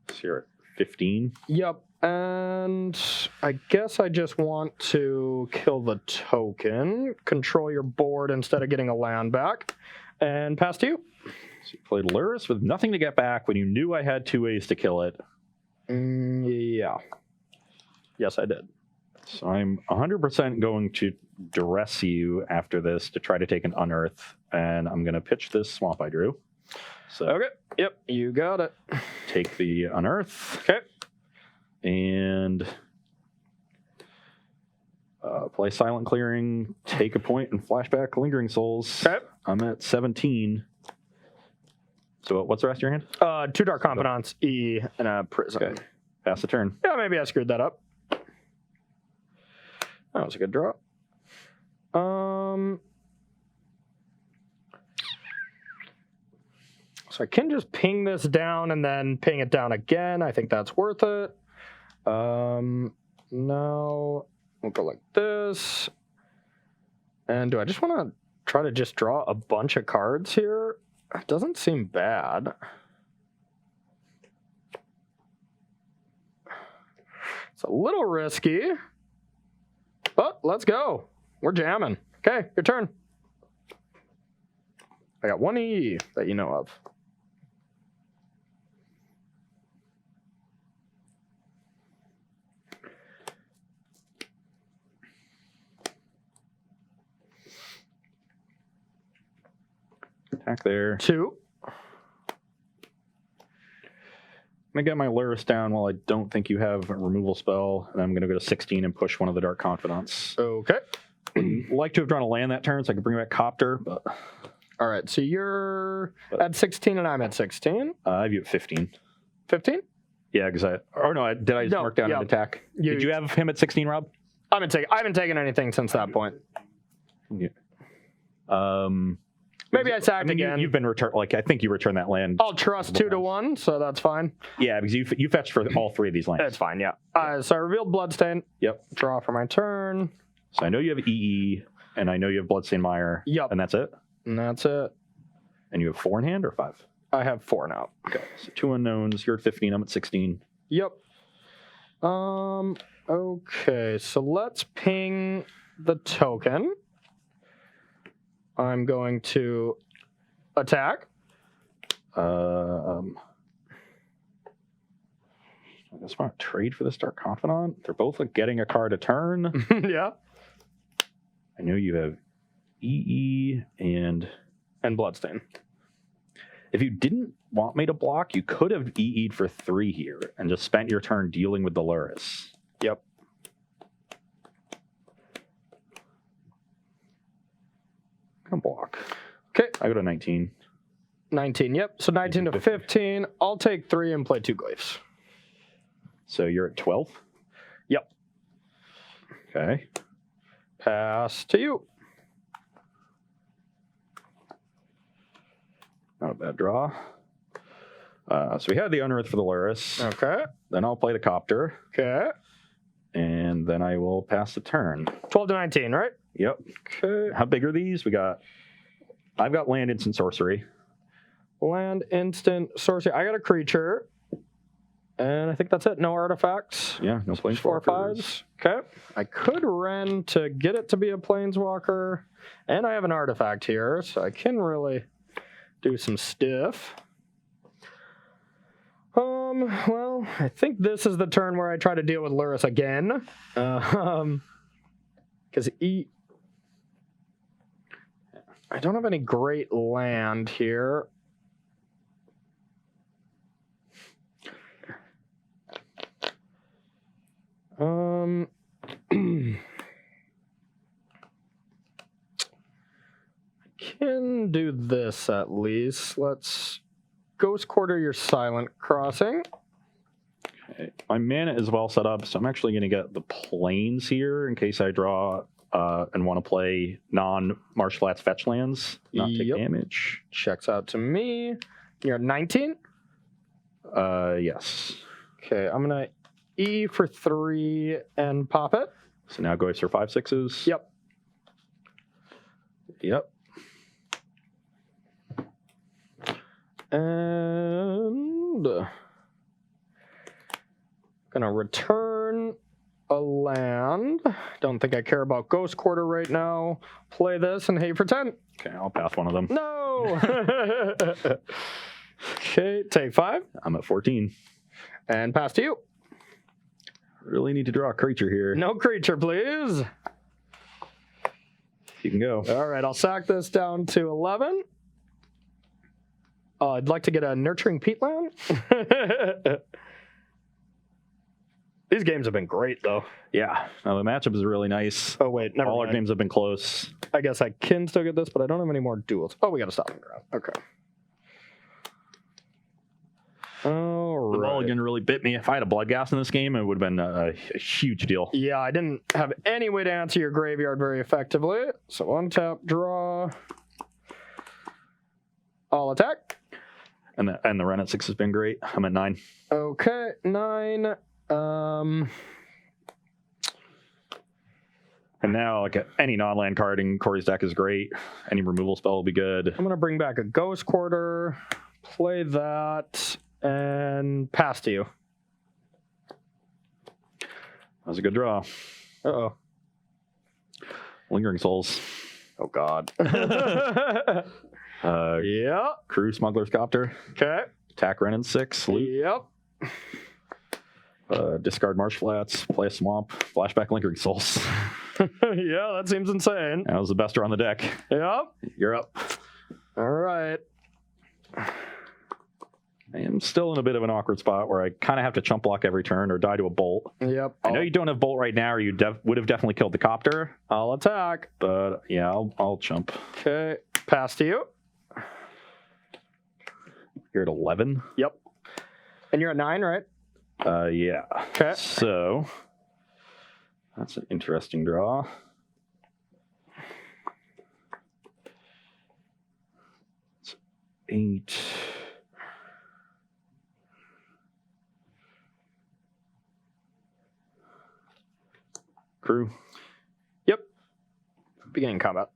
So you're at 15. Yep. And I guess I just want to kill the token, control your board instead of getting a land back, and pass to you. So you played Lurrus with nothing to get back when you knew I had 2 ways to kill it. Yeah. Yes, I did. So I'm 100% going to duress you after this to try to take an unearth, and I'm going to pitch this swamp I drew. So Okay. Yep, you got it. take the unearth. Okay. And play Silent Clearing, take a point, and flashback Lingering Souls. Okay. I'm at 17. So what's the rest of your hand? 2 Dark Confidants, E, and a Prison. Okay. Pass the turn. Yeah, maybe I screwed that up. That was a good draw. So I can just ping this down and then ping it down again. I think that's worth it. Now we'll go like this. And do I just want to try to just draw a bunch of cards here? It doesn't seem bad. It's a little risky. But let's go. We're jamming. Okay, your turn. I got 1 E that you know of. Attack there. 2. I'm going to get my Lurrus down while I don't think you have a removal spell, and I'm going to go to 16 and push one of the Dark Confidants. Okay. Like to have drawn a land that turn so I could bring back Copter, but... All right, so you're at 16 and I'm at 16. I have you at 15. 15? Yeah, because did I just mark down an attack? Did you have him at 16, Rob? I haven't taken anything since that point. Yeah. Maybe I sacked again. You've been returned. Like I think you returned that land. I'll trust 2 to 1, so that's fine. Yeah, because you fetched for all 3 of these lands. It's fine. Yeah. So I revealed Bloodstain. Yep. Draw for my turn. So I know you have EE, and I know you have Bloodstained Mire. Yep. And that's it. And that's it. And you have 4 in hand or 5? I have 4 now. Okay. So 2 unknowns. You're at 15. I'm at 16. Yep. Okay. So let's ping the token. I'm going to attack. I guess I want to trade for this Dark Confidant. They're both like getting a card a turn. Yeah. I know you have EE and Bloodstain. If you didn't want me to block, you could have EE'd for 3 here and just spent your turn dealing with the Lurrus. Yep. Come block. Okay. I go to 19. 19, yep. So 19 to 15. I'll take 3 and play 2 glyphs. So you're at 12? Yep. Okay. Pass to you. Not a bad draw. So we had the Unearth for the Lurrus. Okay. Then I'll play the Copter. Okay. And then I will pass the turn. 12 to 19, right? Yep. Okay. How big are these? I've got land, instant, sorcery. Land, instant, sorcery. I got a creature. And I think that's it. No artifacts. Yeah, no planeswalkers. 4 or 5s. Okay. I could Ren to get it to be a planeswalker. And I have an artifact here, so I can really do some stuff. Well, I think this is the turn where I try to deal with Lurrus again. Because I don't have any great land here. Can do this at least. Let's Ghost Quarter your Silent Crossing. Okay. My mana is well set up, so I'm actually going to get the plains here in case I draw and want to play non-Marsh Flats fetch lands, not take damage. Checks out to me. You're at 19? Yes. Okay, I'm going to E for 3 and pop it. So now go for 5, 6s. Yep. Yep. And Gonna return a land. Don't think I care about Ghost Quarter right now. Play this and hate for 10. Okay, I'll pass one of them. No! Okay, take 5. I'm at 14. And pass to you. Really need to draw a creature here. No creature, please. You can go. All right, I'll sack this down to 11. I'd like to get a Nurturing Peatland. These games have been great, though. Yeah, no, the matchup is really nice. Oh, wait, never All our mind. games have been close. I guess I can still get this, but I don't have any more duels. Oh, we got to stop and grab. Okay. All The right. mulligan really bit me. If I had a Bloodghast in this game, it would have been a huge deal. Yeah, I didn't have any way to answer your graveyard very effectively. So untap, draw. I'll attack. And the run at 6 has been great. I'm at 9. Okay, 9. And now, like, any non-land card in Corey's deck is great. Any removal spell will be good. I'm going to bring back a Ghost Quarter, play that, and pass to you. That was a good draw. Uh-oh. Lingering Souls. Oh, God. Yeah. Crew Smuggler's Copter. Okay. Attack Renin 6. Loot. Yep. Discard Marsh Flats. Play a Swamp. Flashback Lingering Souls. Yeah, that seems insane. That was the best draw on the deck. Yep. You're up. All right. I am still in a bit of an awkward spot where I kind of have to chump block every turn or die to a bolt. Yep. I know you don't have bolt right now, or you would have definitely killed the copter. I'll attack. But yeah, I'll chump. Okay. Pass to you. You're at 11. Yep. And you're at 9, right? Yeah. Okay. So that's an interesting draw. It's 8. Crew. Yep. Beginning combat.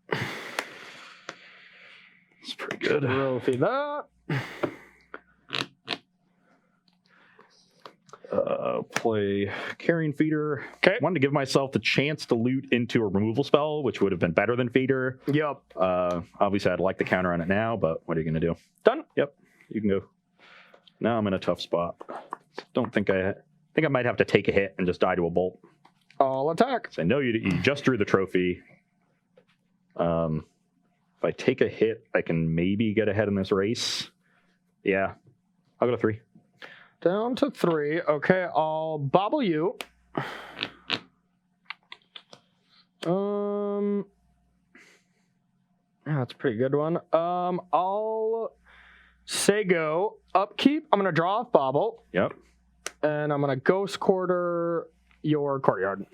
It's pretty good. Trophy that. Play Carrying Feeder. Okay. Wanted to give myself the chance to loot into a removal spell, which would have been better than Feeder. Yep. Obviously, I'd like the counter on it now, but what are you going to do? Done. Yep, you can go. Now I'm in a tough spot. Don't think I might have to take a hit and just die to a bolt. I'll attack. So I know you just drew the trophy. If I take a hit, I can maybe get ahead in this race. Yeah, I'll go to 3. Down to 3. Okay, I'll bobble you. Yeah, that's a pretty good one. I'll say go. Upkeep. I'm gonna draw off bobble. Yep. And I'm gonna Ghost Quarter your courtyard.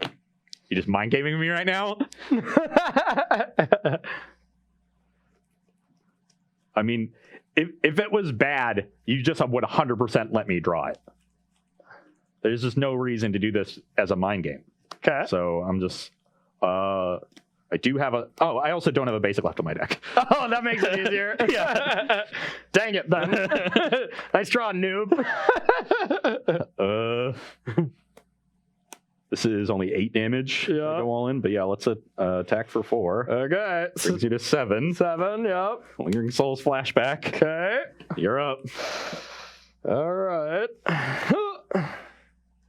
You just mind gaming me right now? I mean, if it was bad, you just would 100% let me draw it. There's just no reason to do this as a mind game. Okay. So I'm just, I do have I also don't have a basic left on my deck. Oh, that makes it easier. Yeah. Dang it, then. Nice draw, noob. This is only 8 damage. Yeah. Go all in, but yeah, let's attack for 4. Okay. Brings you to 7. 7, yep. Lingering Souls flashback. Okay. You're up. All right.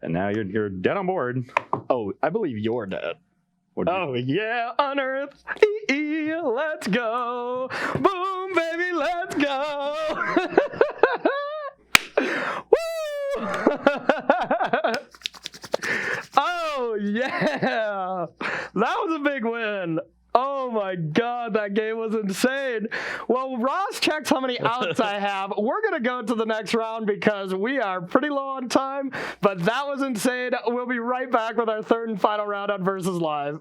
And now you're dead on board. Oh, I believe you're dead. Oh, yeah, unearth. Let's go. Boom, baby, let's go. Woo! Oh, yeah. That was a big win. Oh my God, that game was insane. Well, Ross checks how many outs I have. We're going to go to the next round because we are pretty low on time, but that was insane. We'll be right back with our third and final round on Versus Live.